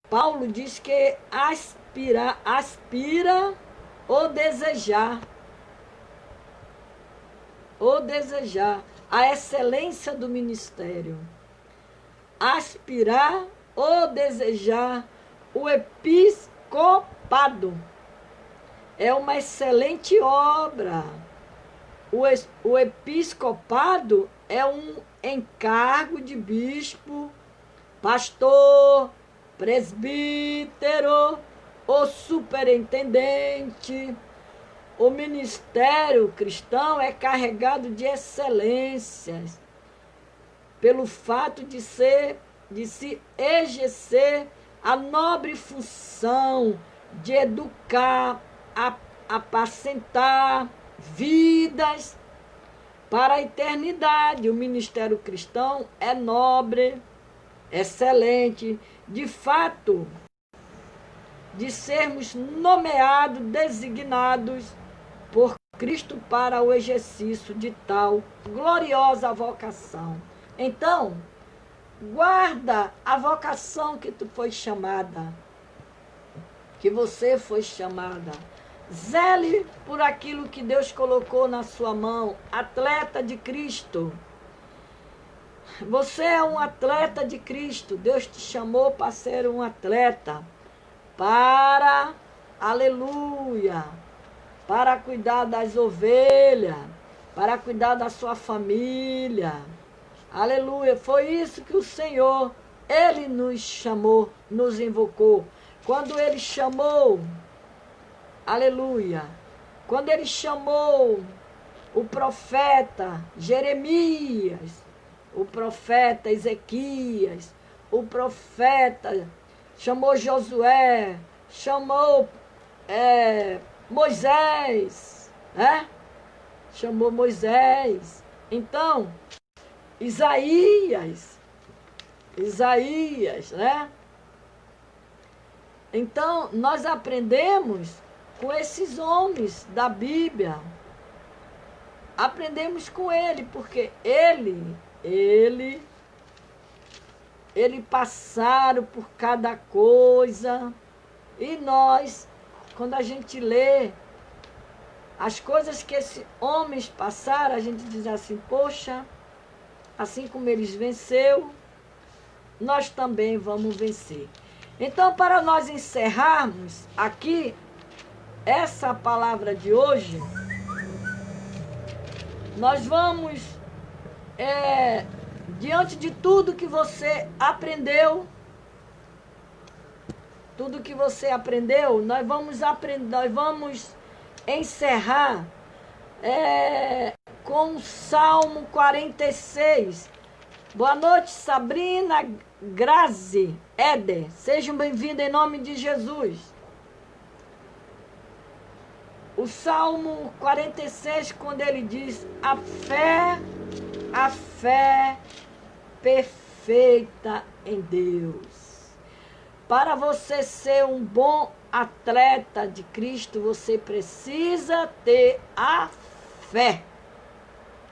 Paulo diz que aspira ou desejar a excelência do ministério. Aspirar ou desejar o episcopado. É uma excelente obra. O episcopado é um encargo de bispo, pastor, presbítero ou superintendente. O ministério cristão é carregado de excelências, pelo fato de se exercer a nobre função de educar, apacentar vidas para a eternidade. O ministério cristão é nobre, excelente, de fato, de sermos nomeados, designados por Cristo para o exercício de tal gloriosa vocação. Então, guarda a vocação que tu foi chamada, que você foi chamada. Zele por aquilo que Deus colocou na sua mão. Atleta de Cristo. Você é um atleta de Cristo. Deus te chamou para ser um atleta. Aleluia, para cuidar das ovelhas, para cuidar da sua família. Aleluia, foi isso que o Senhor, Ele nos chamou, nos invocou. Quando Ele chamou, aleluia, quando Ele chamou o profeta Jeremias, o profeta Ezequias, o profeta, chamou Josué, chamou Moisés, né? Chamou Moisés. Então, Isaías, né? Então, nós aprendemos com esses homens da Bíblia. Aprendemos com ele, porque ele passaram por cada coisa. E nós, quando a gente lê as coisas que esses homens passaram, a gente diz assim, poxa, assim como eles venceram, nós também vamos vencer. Então, para nós encerrarmos aqui essa palavra de hoje, nós vamos, diante de tudo que você aprendeu, nós vamos encerrar com o Salmo 46. Boa noite, Sabrina, Grazi, Éder. Sejam bem-vindos em nome de Jesus. O Salmo 46, quando ele diz, a fé perfeita em Deus. Para você ser um bom atleta de Cristo, você precisa ter a fé.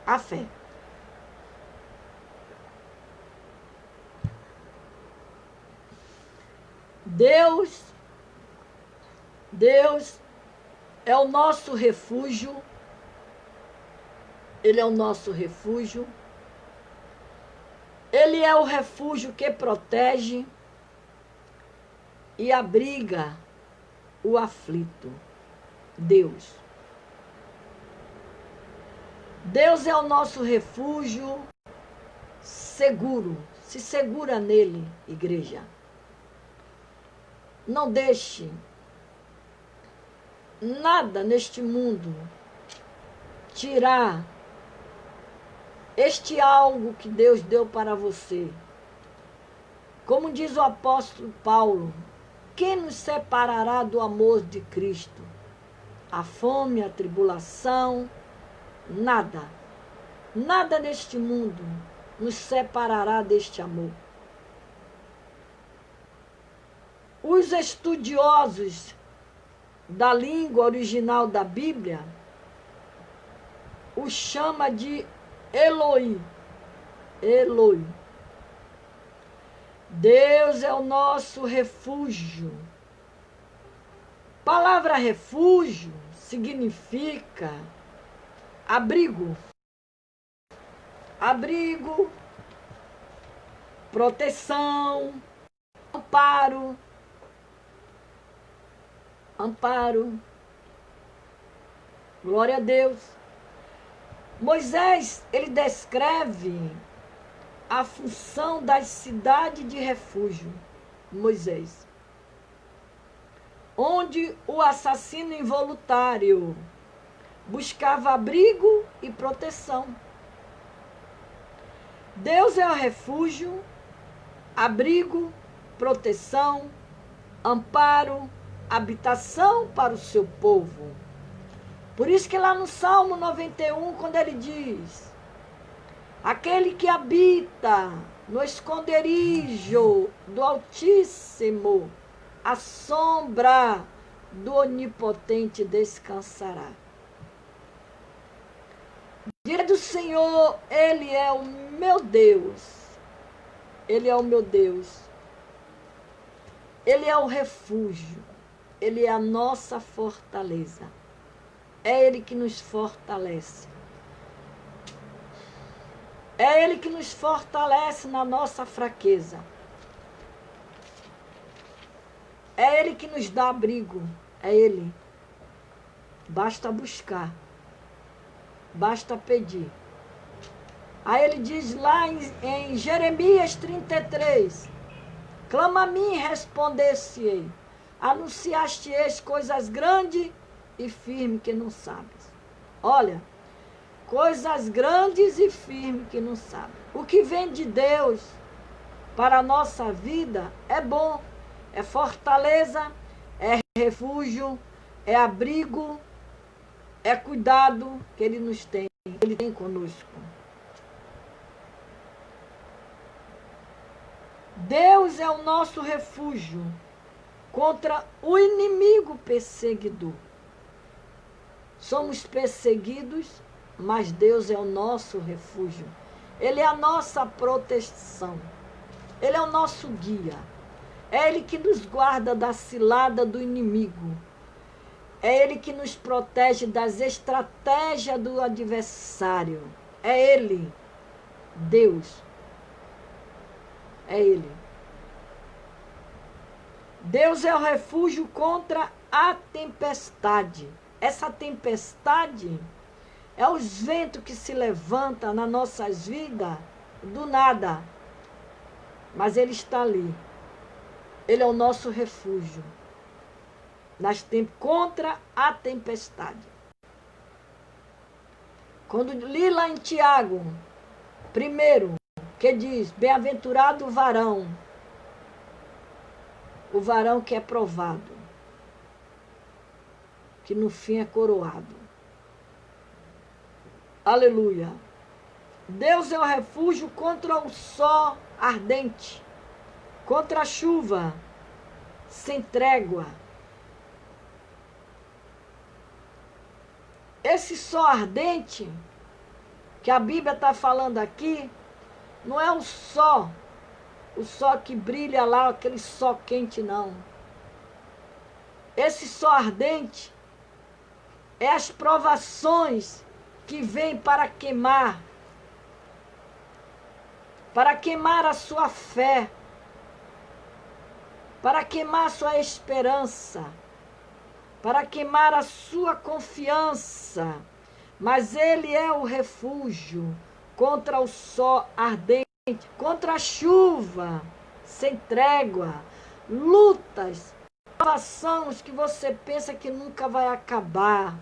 A fé. Deus é o nosso refúgio. Ele é o nosso refúgio. Ele é o refúgio que protege e abriga o aflito. Deus é o nosso refúgio seguro. Se segura nele, igreja. Não deixe nada neste mundo tirar este algo que Deus deu para você. Como diz o apóstolo Paulo, quem nos separará do amor de Cristo? A fome, a tribulação, nada. Nada neste mundo nos separará deste amor. Os estudiosos da língua original da Bíblia o chama de Eloi. Eloi. Deus é o nosso refúgio. Palavra refúgio significa abrigo. Abrigo, proteção, amparo. Amparo. Glória a Deus. Moisés, ele descreve a função das cidades de refúgio. Moisés. Onde o assassino involuntário buscava abrigo e proteção. Deus é o refúgio, abrigo, proteção, amparo, habitação para o seu povo. Por isso que lá no Salmo 91, quando ele diz: aquele que habita no esconderijo do Altíssimo, a sombra do Onipotente descansará. Diga do Senhor, Ele é o meu Deus. Ele é o meu Deus. Ele é o refúgio. Ele é a nossa fortaleza. É Ele que nos fortalece. É Ele que nos fortalece na nossa fraqueza. É Ele que nos dá abrigo. É Ele. Basta buscar. Basta pedir. Aí ele diz lá em Jeremias 33, clama a mim e responder-se-ei. Anunciaste-eis coisas grandes e firmes que não sabes. Olha, coisas grandes e firmes que não sabes. O que vem de Deus para a nossa vida é bom, é fortaleza, é refúgio, é abrigo, é cuidado que Ele nos tem, Ele tem conosco. Deus é o nosso refúgio contra o inimigo perseguidor. Somos perseguidos, mas Deus é o nosso refúgio. Ele é a nossa proteção. Ele é o nosso guia. É Ele que nos guarda da cilada do inimigo. É Ele que nos protege das estratégias do adversário. É Ele, Deus. É Ele. Deus é o refúgio contra a tempestade. Essa tempestade é os ventos que se levantam nas nossas vidas do nada. Mas Ele está ali. Ele é o nosso refúgio. Contra a tempestade. Quando li lá em Tiago, primeiro, que diz, bem-aventurado o varão que é provado, que no fim é coroado. Aleluia. Deus é o refúgio contra o sol ardente, contra a chuva sem trégua. Esse sol ardente que a Bíblia está falando aqui, não é o sol que brilha lá, aquele sol quente, não. Esse sol ardente é as provações que vêm para queimar a sua fé, para queimar a sua esperança, para queimar a sua confiança. Mas Ele é o refúgio contra o sol ardente, contra a chuva sem trégua, lutas provações que você pensa que nunca vai acabar,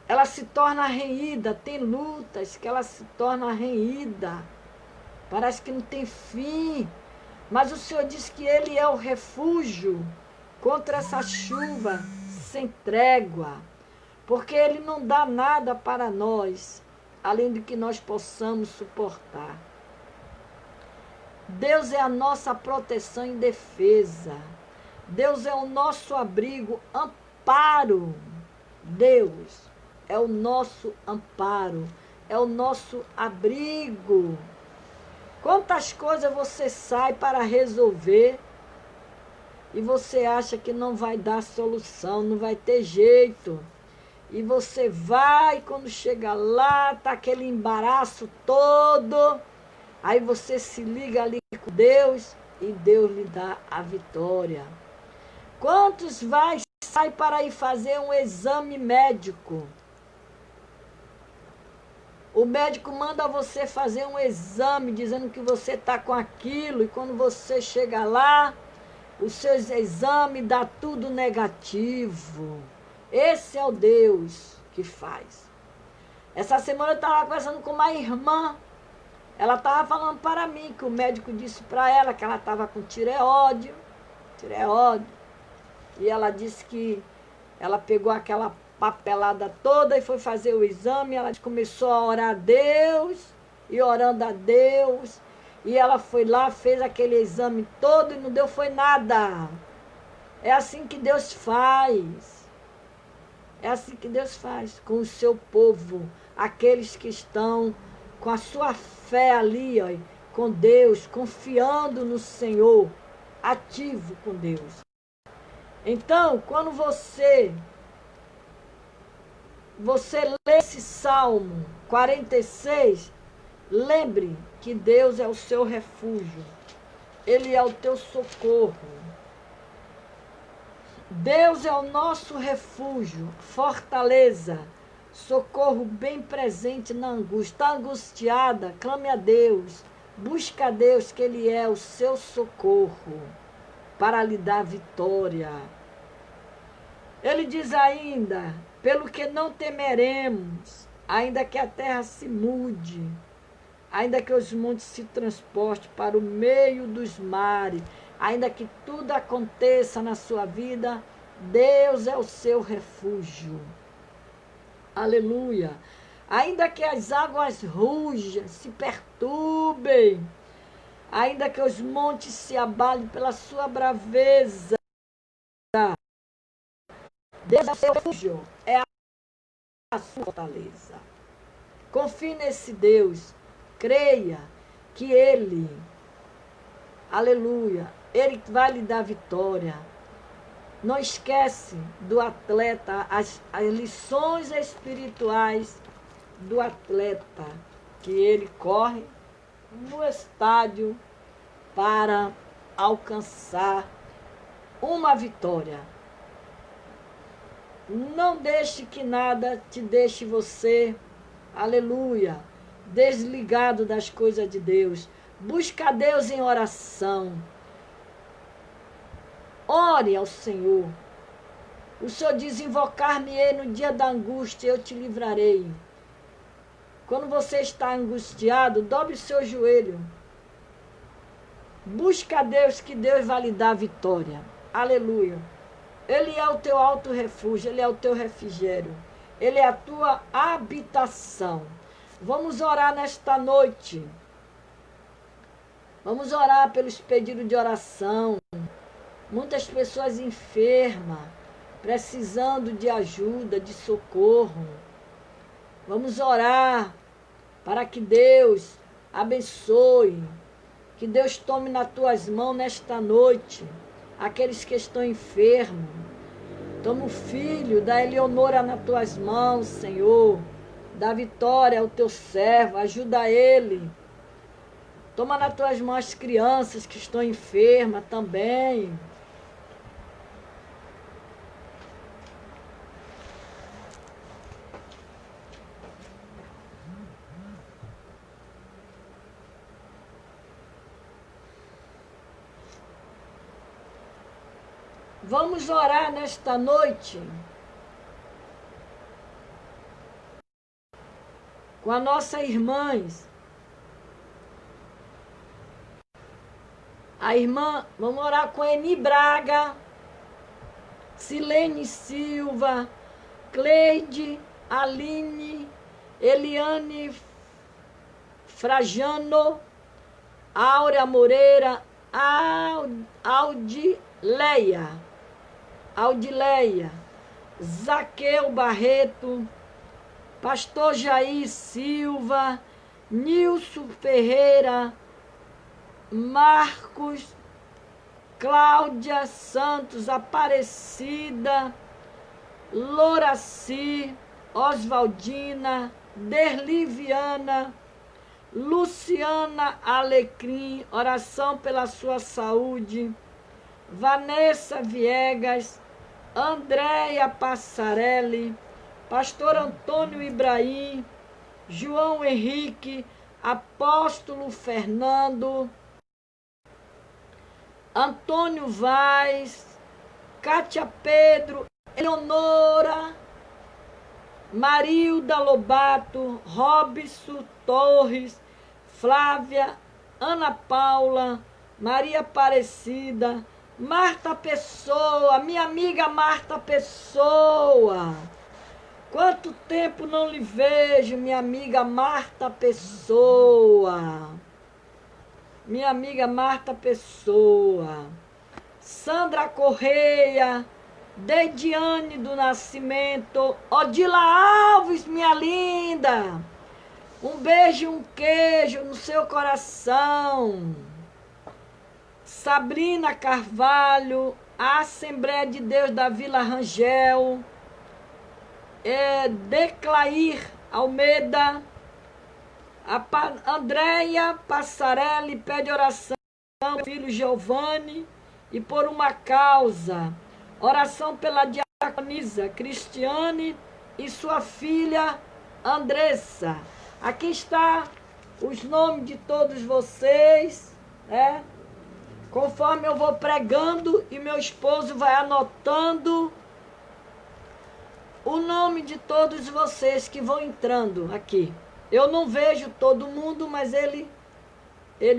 ela se torna renhida. Tem lutas que ela se torna renhida. Parece que não tem fim. Mas o Senhor diz que Ele é o refúgio contra essa chuva sem trégua. Porque Ele não dá nada para nós, além do que nós possamos suportar. Deus é a nossa proteção e defesa. Deus é o nosso abrigo, amparo. Deus é o nosso amparo, é o nosso abrigo. Quantas coisas você sai para resolver e você acha que não vai dar solução, não vai ter jeito. E você vai, quando chega lá, tá aquele embaraço todo. Aí você se liga ali com Deus e Deus lhe dá a vitória. Quantos sai para ir fazer um exame médico? O médico manda você fazer um exame dizendo que você está com aquilo, e quando você chega lá, os seus exames dá tudo negativo. Esse é o Deus que faz. Essa semana eu estava conversando com uma irmã. Ela estava falando para mim que o médico disse para ela que ela estava com tireoide. E ela disse que ela pegou aquela papelada toda e foi fazer o exame. Ela começou a orar a Deus, e orando a Deus. E ela foi lá, fez aquele exame todo e não deu foi nada. É assim que Deus faz. É assim que Deus faz com o seu povo. Aqueles que estão com a sua fé ali, ó, com Deus, confiando no Senhor, ativo com Deus. Então, quando você lê esse Salmo 46, lembre que Deus é o seu refúgio. Ele é o teu socorro. Deus é o nosso refúgio, fortaleza, socorro bem presente na angústia. Está angustiada? Clame a Deus. Busca a Deus, que Ele é o seu socorro para lhe dar vitória. Ele diz ainda: pelo que não temeremos, ainda que a terra se mude, ainda que os montes se transportem para o meio dos mares, ainda que tudo aconteça na sua vida, Deus é o seu refúgio. Aleluia. Ainda que as águas rujam, se perturbem, ainda que os montes se abalem pela sua braveza, Deus é o seu refúgio, é a sua fortaleza. Confie nesse Deus, creia que Ele, aleluia, Ele vai lhe dar vitória. Não esquece do atleta, as lições espirituais do atleta, que ele corre no estádio para alcançar uma vitória. Não deixe que nada te deixe você, aleluia, desligado das coisas de Deus. Busca a Deus em oração. Ore ao Senhor. O Senhor diz: invocar-me-ei no dia da angústia, eu te livrarei. Quando você está angustiado, dobre o seu joelho. Busca a Deus, que Deus vai lhe dar vitória. Aleluia. Ele é o teu alto refúgio, Ele é o teu refrigério. Ele é a tua habitação. Vamos orar nesta noite. Vamos orar pelos pedidos de oração. Muitas pessoas enfermas, precisando de ajuda, de socorro. Vamos orar para que Deus abençoe, que Deus tome nas tuas mãos nesta noite aqueles que estão enfermos. Toma o filho da Eleonora nas tuas mãos, Senhor. Dá vitória ao teu servo, ajuda ele. Toma nas tuas mãos as crianças que estão enfermas também. Vamos orar nesta noite com as nossas irmãs. A irmã, vamos orar com Eni Braga, Silene Silva, Cleide, Aline, Eliane Frajano, Áurea Moreira, Audileia, Zaqueu Barreto, Pastor Jair Silva, Nilson Ferreira, Marcos, Cláudia Santos, Aparecida, Loraci, Oswaldina, Derliviana, Luciana Alecrim, oração pela sua saúde, Vanessa Viegas, Andréia Passarelli, Pastor Antônio Ibrahim, João Henrique, Apóstolo Fernando, Antônio Vaz, Cátia Pedro, Eleonora, Marilda Lobato, Robson Torres, Flávia, Ana Paula, Maria Aparecida, Marta Pessoa, minha amiga Marta Pessoa. Quanto tempo não lhe vejo, minha amiga Marta Pessoa. Minha amiga Marta Pessoa. Sandra Correia, Dediane do Nascimento, Odila Alves, minha linda. Um beijo e um queijo no seu coração. Sabrina Carvalho, a Assembleia de Deus da Vila Rangel, Declair Almeida, a Andréia Passarelli pede oração pelo filho Giovanni e por uma causa. Oração pela diaconisa Cristiane e sua filha Andressa. Aqui está os nomes de todos vocês, né? Conforme eu vou pregando e meu esposo vai anotando o nome de todos vocês que vão entrando aqui. Eu não vejo todo mundo, mas ele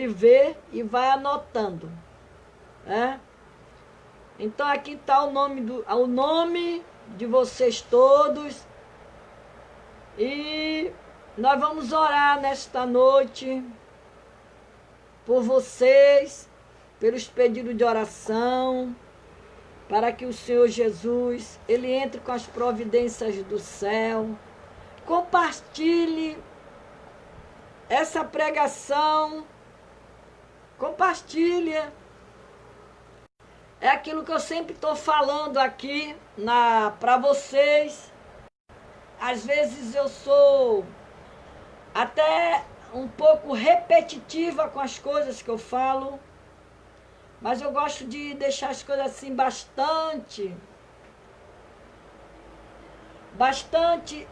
vê e vai anotando, né? Então aqui está o nome de vocês todos. E nós vamos orar nesta noite por vocês, pelos pedidos de oração, para que o Senhor Jesus, Ele entre com as providências do céu. Compartilhe essa pregação, compartilhe. É aquilo que eu sempre estou falando aqui para vocês. Às vezes eu sou até um pouco repetitiva com as coisas que eu falo, mas eu gosto de deixar as coisas assim bastante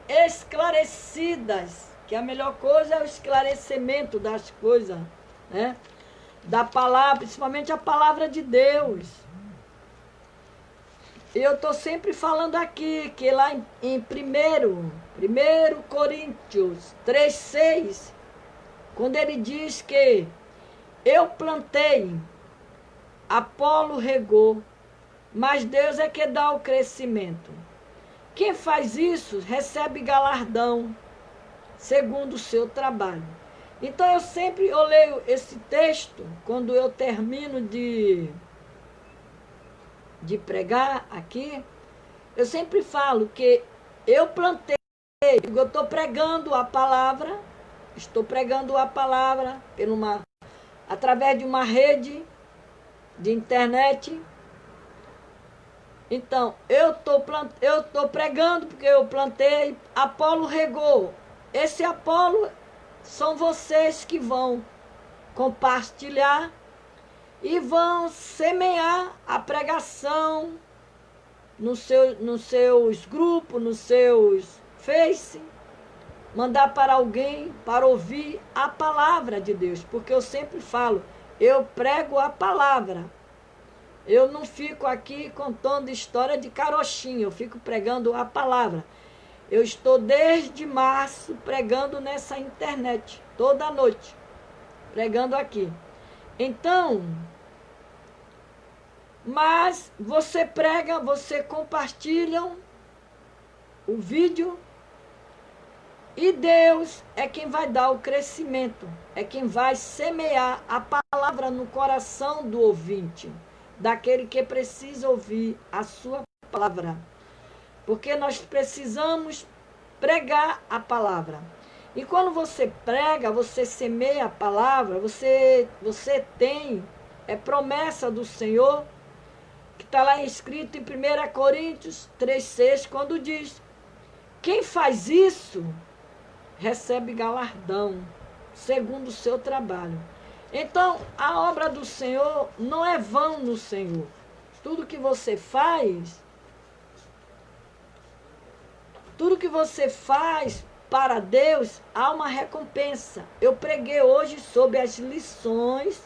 esclarecidas, que a melhor coisa é o esclarecimento das coisas, né? Da palavra, principalmente a palavra de Deus. Eu estou sempre falando aqui, que lá em 1 Coríntios 3,6, quando ele diz que eu plantei, Apolo regou, mas Deus é que dá o crescimento. Quem faz isso recebe galardão, segundo o seu trabalho. Então eu leio esse texto, quando eu termino de pregar aqui, eu sempre falo que eu plantei, eu estou pregando a palavra através de uma rede de internet. Então, eu estou pregando porque eu plantei, Apolo regou. Esse Apolo são vocês que vão compartilhar e vão semear a pregação nos seus grupos, nos seus Face, mandar para alguém para ouvir a palavra de Deus, porque eu sempre falo, eu prego a palavra. Eu não fico aqui contando história de carochinha, eu fico pregando a palavra. Eu estou desde março pregando nessa internet, toda noite, pregando aqui. Então, mas você prega, você compartilha o vídeo e Deus é quem vai dar o crescimento, é quem vai semear a palavra no coração do ouvinte, daquele que precisa ouvir a sua palavra. Porque nós precisamos pregar a palavra. E quando você prega, você semeia a palavra, você tem, é promessa do Senhor, que está lá escrito em 1 Coríntios 3,6, quando diz: quem faz isso recebe galardão, segundo o seu trabalho. Então, a obra do Senhor não é vão no Senhor. Tudo que você faz para Deus, há uma recompensa. Eu preguei hoje sobre as lições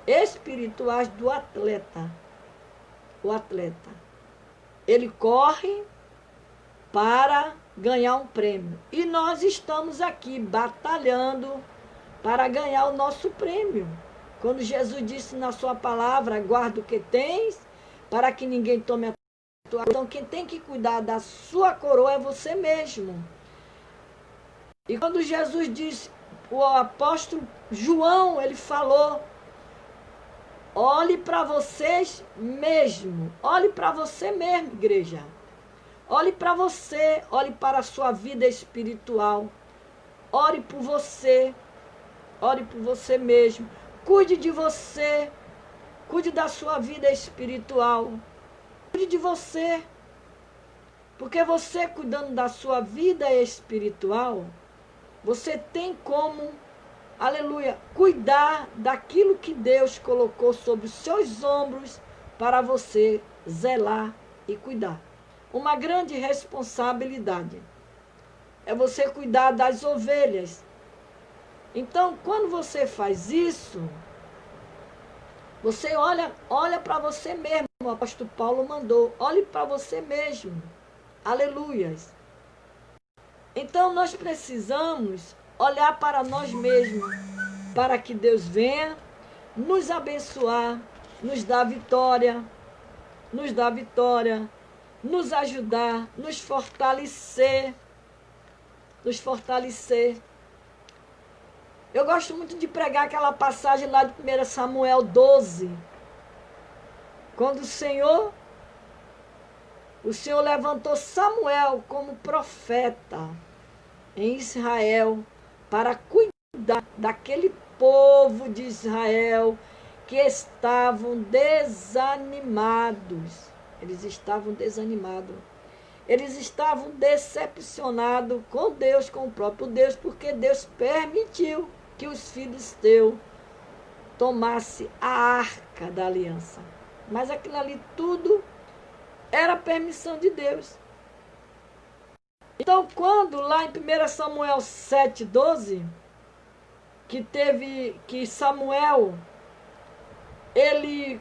espirituais do atleta. O atleta, ele corre para ganhar um prêmio. E nós estamos aqui batalhando para ganhar o nosso prêmio. Quando Jesus disse na sua palavra: guarda o que tens, para que ninguém tome a tua. Então, quem tem que cuidar da sua coroa é você mesmo. E quando Jesus disse, o apóstolo João, ele falou: olhe para vocês mesmo. Olhe para você mesmo, igreja. Olhe para você, olhe para a sua vida espiritual. Ore por você mesmo. Cuide de você, cuide da sua vida espiritual. Cuide de você. Porque você cuidando da sua vida espiritual, você tem como, aleluia, cuidar daquilo que Deus colocou sobre os seus ombros para você zelar e cuidar. Uma grande responsabilidade é você cuidar das ovelhas. Então, quando você faz isso, você olha para você mesmo. O apóstolo Paulo mandou: olhe para você mesmo. Aleluias. Então, nós precisamos olhar para nós mesmos, para que Deus venha nos abençoar, nos dar vitória, nos ajudar, nos fortalecer. Eu gosto muito de pregar aquela passagem lá de 1 Samuel 12, quando o Senhor levantou Samuel como profeta em Israel para cuidar daquele povo de Israel que estavam desanimados. Eles estavam desanimados. Eles estavam decepcionados com Deus, com o próprio Deus, porque Deus permitiu que os filisteus tomassem a arca da aliança. Mas aquilo ali tudo era permissão de Deus. Então, quando lá em 1 Samuel 7,12, que Samuel, ele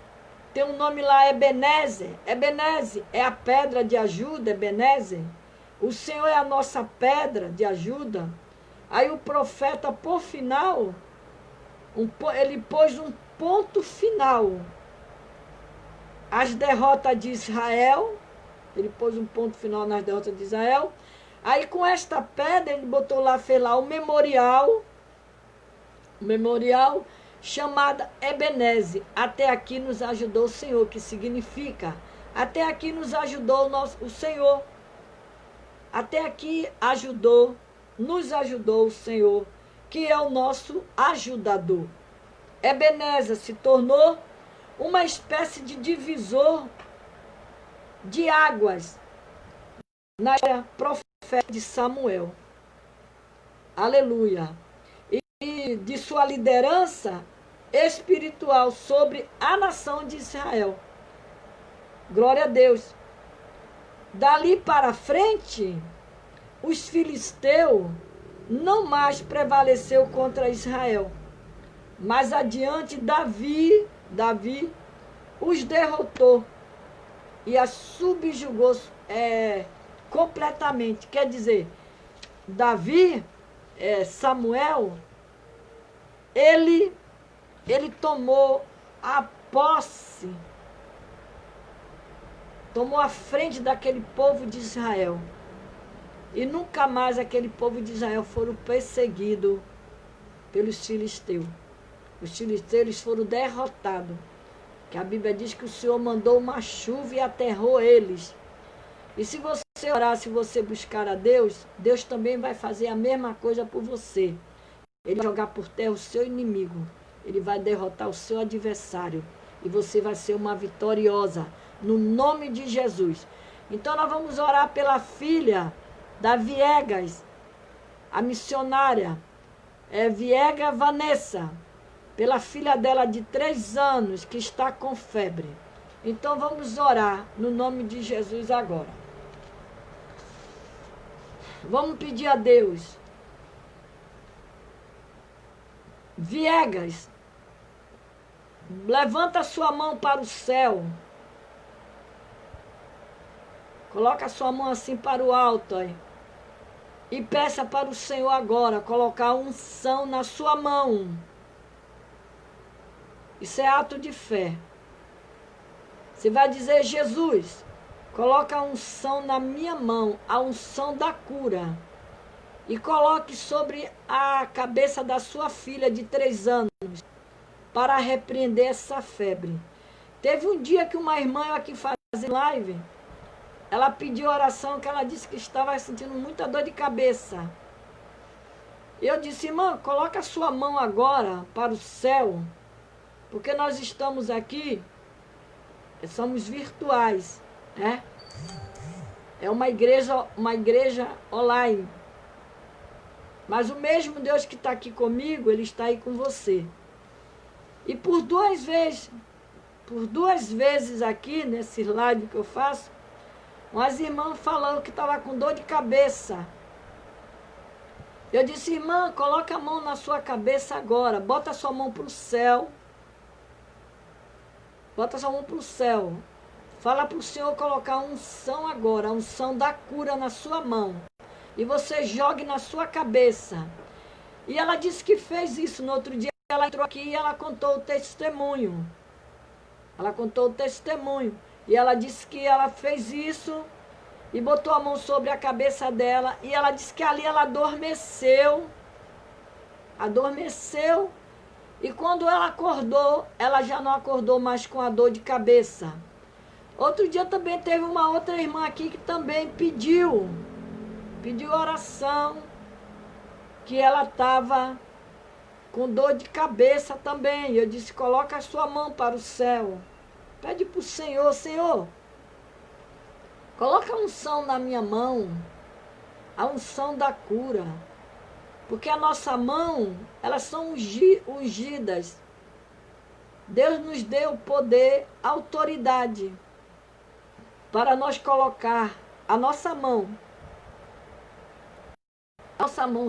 tem um nome lá, Ebenezer. Ebenezer é a pedra de ajuda, Ebenezer. O Senhor é a nossa pedra de ajuda. Aí o profeta, por final, ele pôs um ponto final às derrotas de Israel. Ele pôs um ponto final nas derrotas de Israel. Aí com esta pedra ele botou lá, fez lá um memorial chamada Ebenezer. Até aqui nos ajudou o Senhor, que significa: até aqui nos ajudou o Senhor. Até aqui nos ajudou o Senhor, que é o nosso ajudador. Ebenezer se tornou uma espécie de divisor de águas na era profética de Samuel. Aleluia. E de sua liderança espiritual sobre a nação de Israel. Glória a Deus. Dali para frente, os filisteus não mais prevaleceu contra Israel. Mas adiante, Davi os derrotou e as subjugou completamente. Quer dizer, Davi, Samuel, ele tomou a posse, tomou a frente daquele povo de Israel. E nunca mais aquele povo de Israel foram perseguidos pelos filisteus. Os filisteus eles foram derrotados. Que a Bíblia diz que o Senhor mandou uma chuva e aterrou eles. E se você orar, se você buscar a Deus, Deus também vai fazer a mesma coisa por você. Ele vai jogar por terra o seu inimigo. Ele vai derrotar o seu adversário. E você vai ser uma vitoriosa. No nome de Jesus. Então nós vamos orar pela filha da Viegas, a missionária, Viega Vanessa, pela filha dela de 3 anos, que está com febre. Então vamos orar no nome de Jesus agora. Vamos pedir a Deus. Viegas, levanta a sua mão para o céu. Coloca a sua mão assim para o alto, aí. E peça para o Senhor agora colocar unção na sua mão. Isso é ato de fé. Você vai dizer: Jesus, coloca a unção na minha mão, a unção da cura. E coloque sobre a cabeça da sua filha de 3 anos, para repreender essa febre. Teve um dia que uma irmã aqui fazendo live, ela pediu oração, que ela disse que estava sentindo muita dor de cabeça. Eu disse: irmã, coloca a sua mão agora para o céu, porque nós estamos aqui, somos virtuais, né? É uma igreja online. Mas o mesmo Deus que está aqui comigo, Ele está aí com você. E por duas vezes aqui, nesse live que eu faço, umas irmãs falando que estava com dor de cabeça. Eu disse: irmã, coloca a mão na sua cabeça agora. Bota a sua mão para o céu. Bota a sua mão para o céu. Fala para o Senhor colocar a unção agora, a unção da cura na sua mão. E você jogue na sua cabeça. E ela disse que fez isso. No outro dia ela entrou aqui e ela contou o testemunho. Ela contou o testemunho. E ela disse que ela fez isso e botou a mão sobre a cabeça dela. E ela disse que ali ela adormeceu. Adormeceu. E quando ela acordou, ela já não acordou mais com a dor de cabeça. Outro dia também teve uma outra irmã aqui que também pediu oração, que ela estava com dor de cabeça também. Eu disse: coloca a sua mão para o céu. Pede para o Senhor: Senhor, coloca a unção na minha mão, a unção da cura. Porque a nossa mão, elas são ungidas. Deus nos deu poder, autoridade, para nós colocar a nossa mão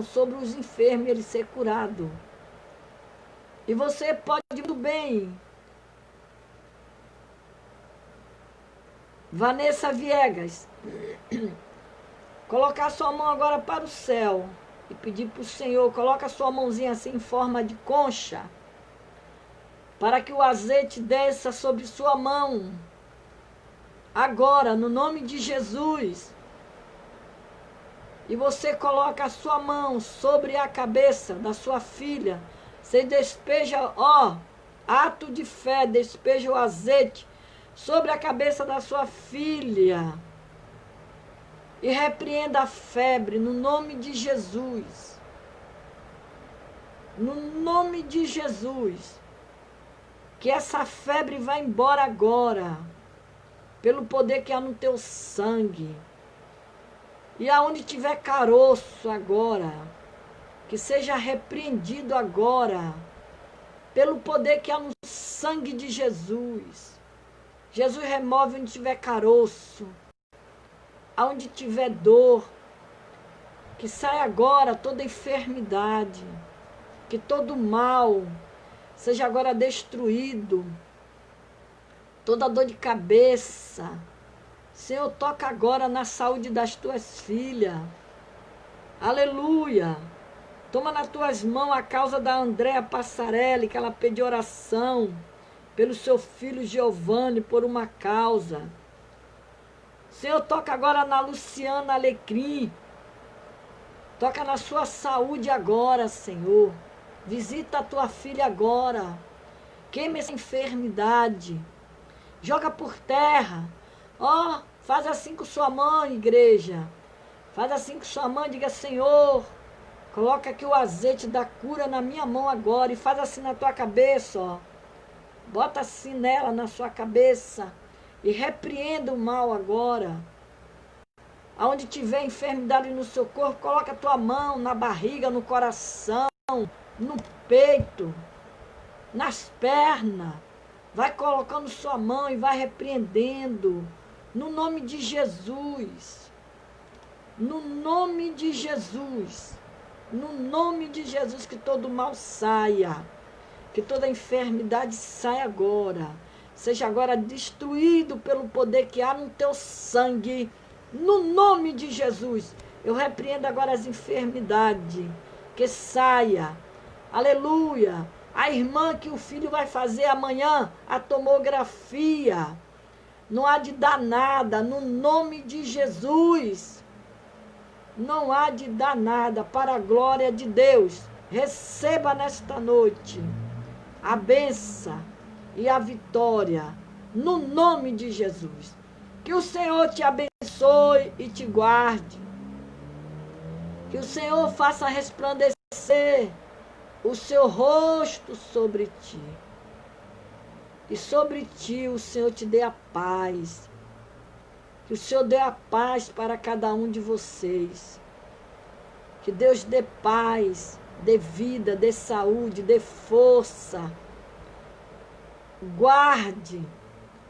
sobre os enfermos e ele ser curado. E você pode muito bem, Vanessa Viegas, colocar sua mão agora para o céu e pedir para o Senhor: coloca a sua mãozinha assim em forma de concha, para que o azeite desça sobre sua mão agora, no nome de Jesus. E você coloca a sua mão sobre a cabeça da sua filha. Você despeja, ato de fé, despeja o azeite sobre a cabeça da sua filha. E repreenda a febre no nome de Jesus. No nome de Jesus. Que essa febre vá embora agora, pelo poder que há no teu sangue. E aonde tiver caroço agora, que seja repreendido agora, pelo poder que há no sangue de Jesus. Jesus remove onde tiver caroço, aonde tiver dor, que saia agora toda enfermidade, que todo mal seja agora destruído. toda dor de cabeça. Senhor, toca agora na saúde das tuas filhas. Aleluia. Toma nas tuas mãos a causa da Andréa Passarelli, que ela pediu oração pelo seu filho Giovanni, por uma causa. Senhor, toca agora na Luciana Alecrim. Toca na sua saúde agora, Senhor. Visita a tua filha agora. Queima essa enfermidade. Joga por terra. Ó, faz assim com sua mãe, igreja. Faz assim com sua mãe, diga, Senhor, coloca aqui o azeite da cura na minha mão agora. E faz assim na tua cabeça, ó. Bota assim nela, na sua cabeça. E repreenda o mal agora. Aonde tiver enfermidade no seu corpo, coloca a tua mão na barriga, no coração, no peito, nas pernas. Vai colocando sua mão e vai repreendendo. No nome de Jesus. No nome de Jesus. No nome de Jesus, que todo mal saia. Que toda enfermidade saia agora. Seja agora destruído pelo poder que há no teu sangue. No nome de Jesus, eu repreendo agora as enfermidades, que saia, aleluia. A irmã que o filho vai fazer amanhã, a tomografia, não há de dar nada, no nome de Jesus. Não há de dar nada, para a glória de Deus. Receba nesta noite a bênção e a vitória, no nome de Jesus. Que o Senhor te abençoe e te guarde. Que o Senhor faça resplandecer o seu rosto sobre ti. E sobre ti o Senhor te dê a paz. Que o Senhor dê a paz para cada um de vocês. Que Deus dê paz, dê vida, dê saúde, dê força. Guarde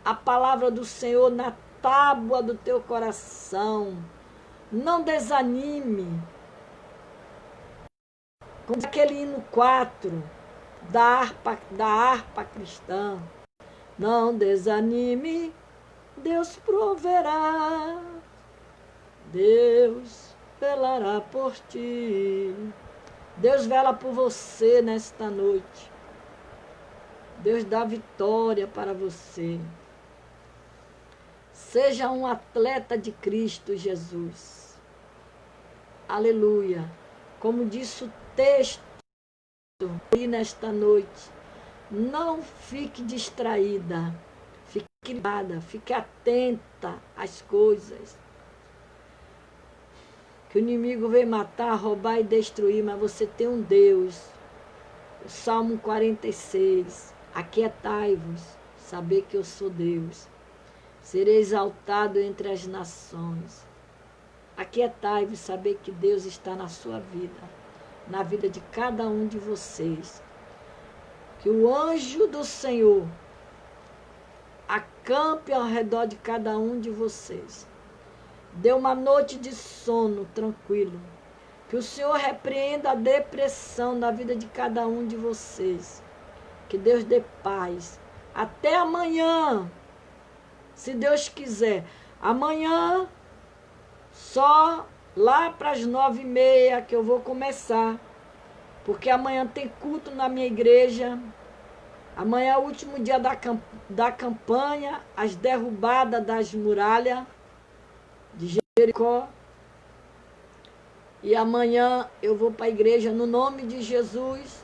a palavra do Senhor na tábua do teu coração. Não desanime. Como aquele hino 4 da harpa cristã. Não desanime, Deus proverá. Deus velará por ti. Deus vela por você nesta noite. Deus dá vitória para você. Seja um atleta de Cristo Jesus. Aleluia. Como disse o texto aí nesta noite, não fique distraída. Fique ligada, fique atenta às coisas. Que o inimigo vem matar, roubar e destruir, mas você tem um Deus. O Salmo 46. Aquietai-vos, saber que eu sou Deus. Serei exaltado entre as nações. Aquietai-vos, saber que Deus está na sua vida, na vida de cada um de vocês. Que o anjo do Senhor acampe ao redor de cada um de vocês. Dê uma noite de sono tranquilo. Que o Senhor repreenda a depressão na vida de cada um de vocês. Que Deus dê paz. Até amanhã. Se Deus quiser. Amanhã, só lá para as 9h30 que eu vou começar. Porque amanhã tem culto na minha igreja. Amanhã é o último dia da campanha, as derrubadas das muralhas de Jericó. E amanhã eu vou para a igreja no nome de Jesus.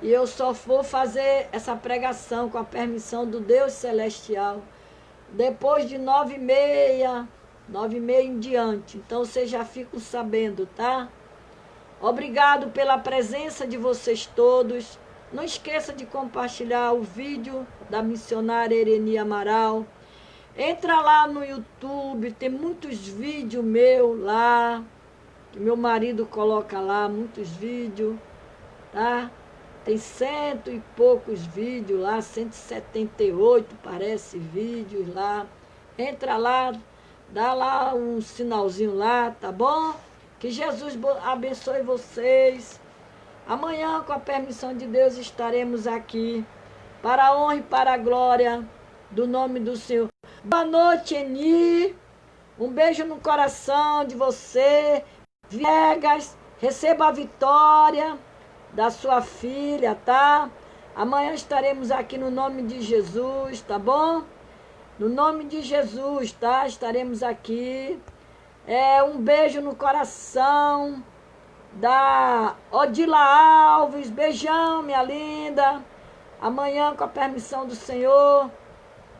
E eu só vou fazer essa pregação com a permissão do Deus Celestial depois de 9h30 em diante. Então vocês já ficam sabendo, tá? Obrigado pela presença de vocês todos. Não esqueça de compartilhar o vídeo da missionária Ereni Amaral. Entra lá no YouTube, tem muitos vídeos meus lá, que meu marido coloca lá, muitos vídeos, tá? Tem 100 e poucos vídeos lá, 178 parece vídeos lá. Entra lá, dá lá um sinalzinho lá, tá bom? Que Jesus abençoe vocês. Amanhã, com a permissão de Deus, estaremos aqui para a honra e para a glória do nome do Senhor. Boa noite, Eni. Um beijo no coração de você. Viegas, receba a vitória da sua filha, tá? Amanhã estaremos aqui no nome de Jesus, tá bom? No nome de Jesus, tá? Estaremos aqui. Um beijo no coração da Odila Alves. Beijão, minha linda. Amanhã, com a permissão do Senhor,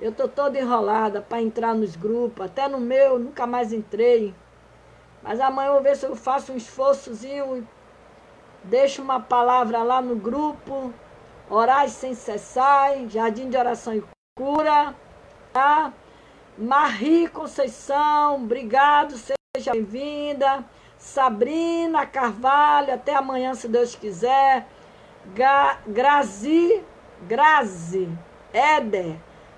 eu tô toda enrolada para entrar nos grupos. Até no meu, nunca mais entrei. Mas amanhã eu vou ver se eu faço um esforçozinho. Deixo uma palavra lá no grupo. Orai sem cessar. Jardim de Oração e Cura. Tá? Marie Conceição, obrigado, seja bem-vinda. Sabrina Carvalho, até amanhã, se Deus quiser. Grazi, Éder,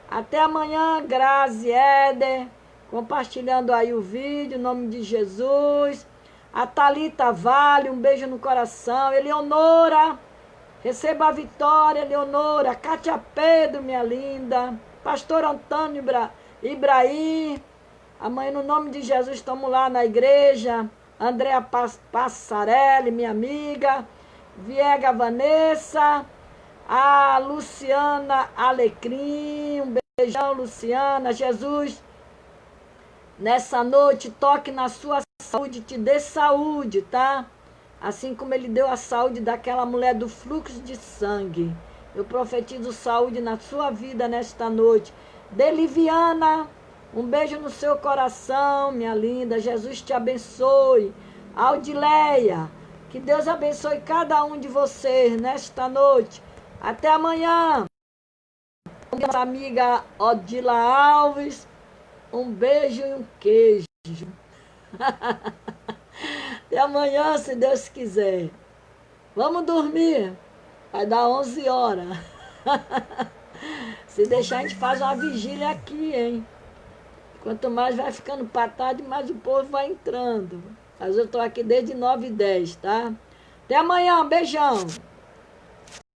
até amanhã, Grazi, Éder, compartilhando aí o vídeo, em nome de Jesus. A Thalita Vale, um beijo no coração. Eleonora, receba a vitória, Eleonora. Cátia Pedro, minha linda. Pastor Antônio Ibrahim, amanhã, no nome de Jesus, estamos lá na igreja. Andréa Passarelli, minha amiga. Viega Vanessa. A Luciana Alecrim, um beijão, Luciana. Jesus, nessa noite, toque na sua saúde, te dê saúde, tá? Assim como ele deu a saúde daquela mulher do fluxo de sangue. Eu profetizo saúde na sua vida nesta noite. Deliviana, um beijo no seu coração, minha linda. Jesus te abençoe. Aldileia, que Deus abençoe cada um de vocês nesta noite. Até amanhã. Minha amiga Odila Alves, um beijo e um queijo. Até amanhã, se Deus quiser. Vamos dormir. Vai dar 11 horas. Se deixar, a gente faz uma vigília aqui, hein? Quanto mais vai ficando para tarde, mais o povo vai entrando. Mas eu estou aqui desde 9h10, tá? Até amanhã, beijão.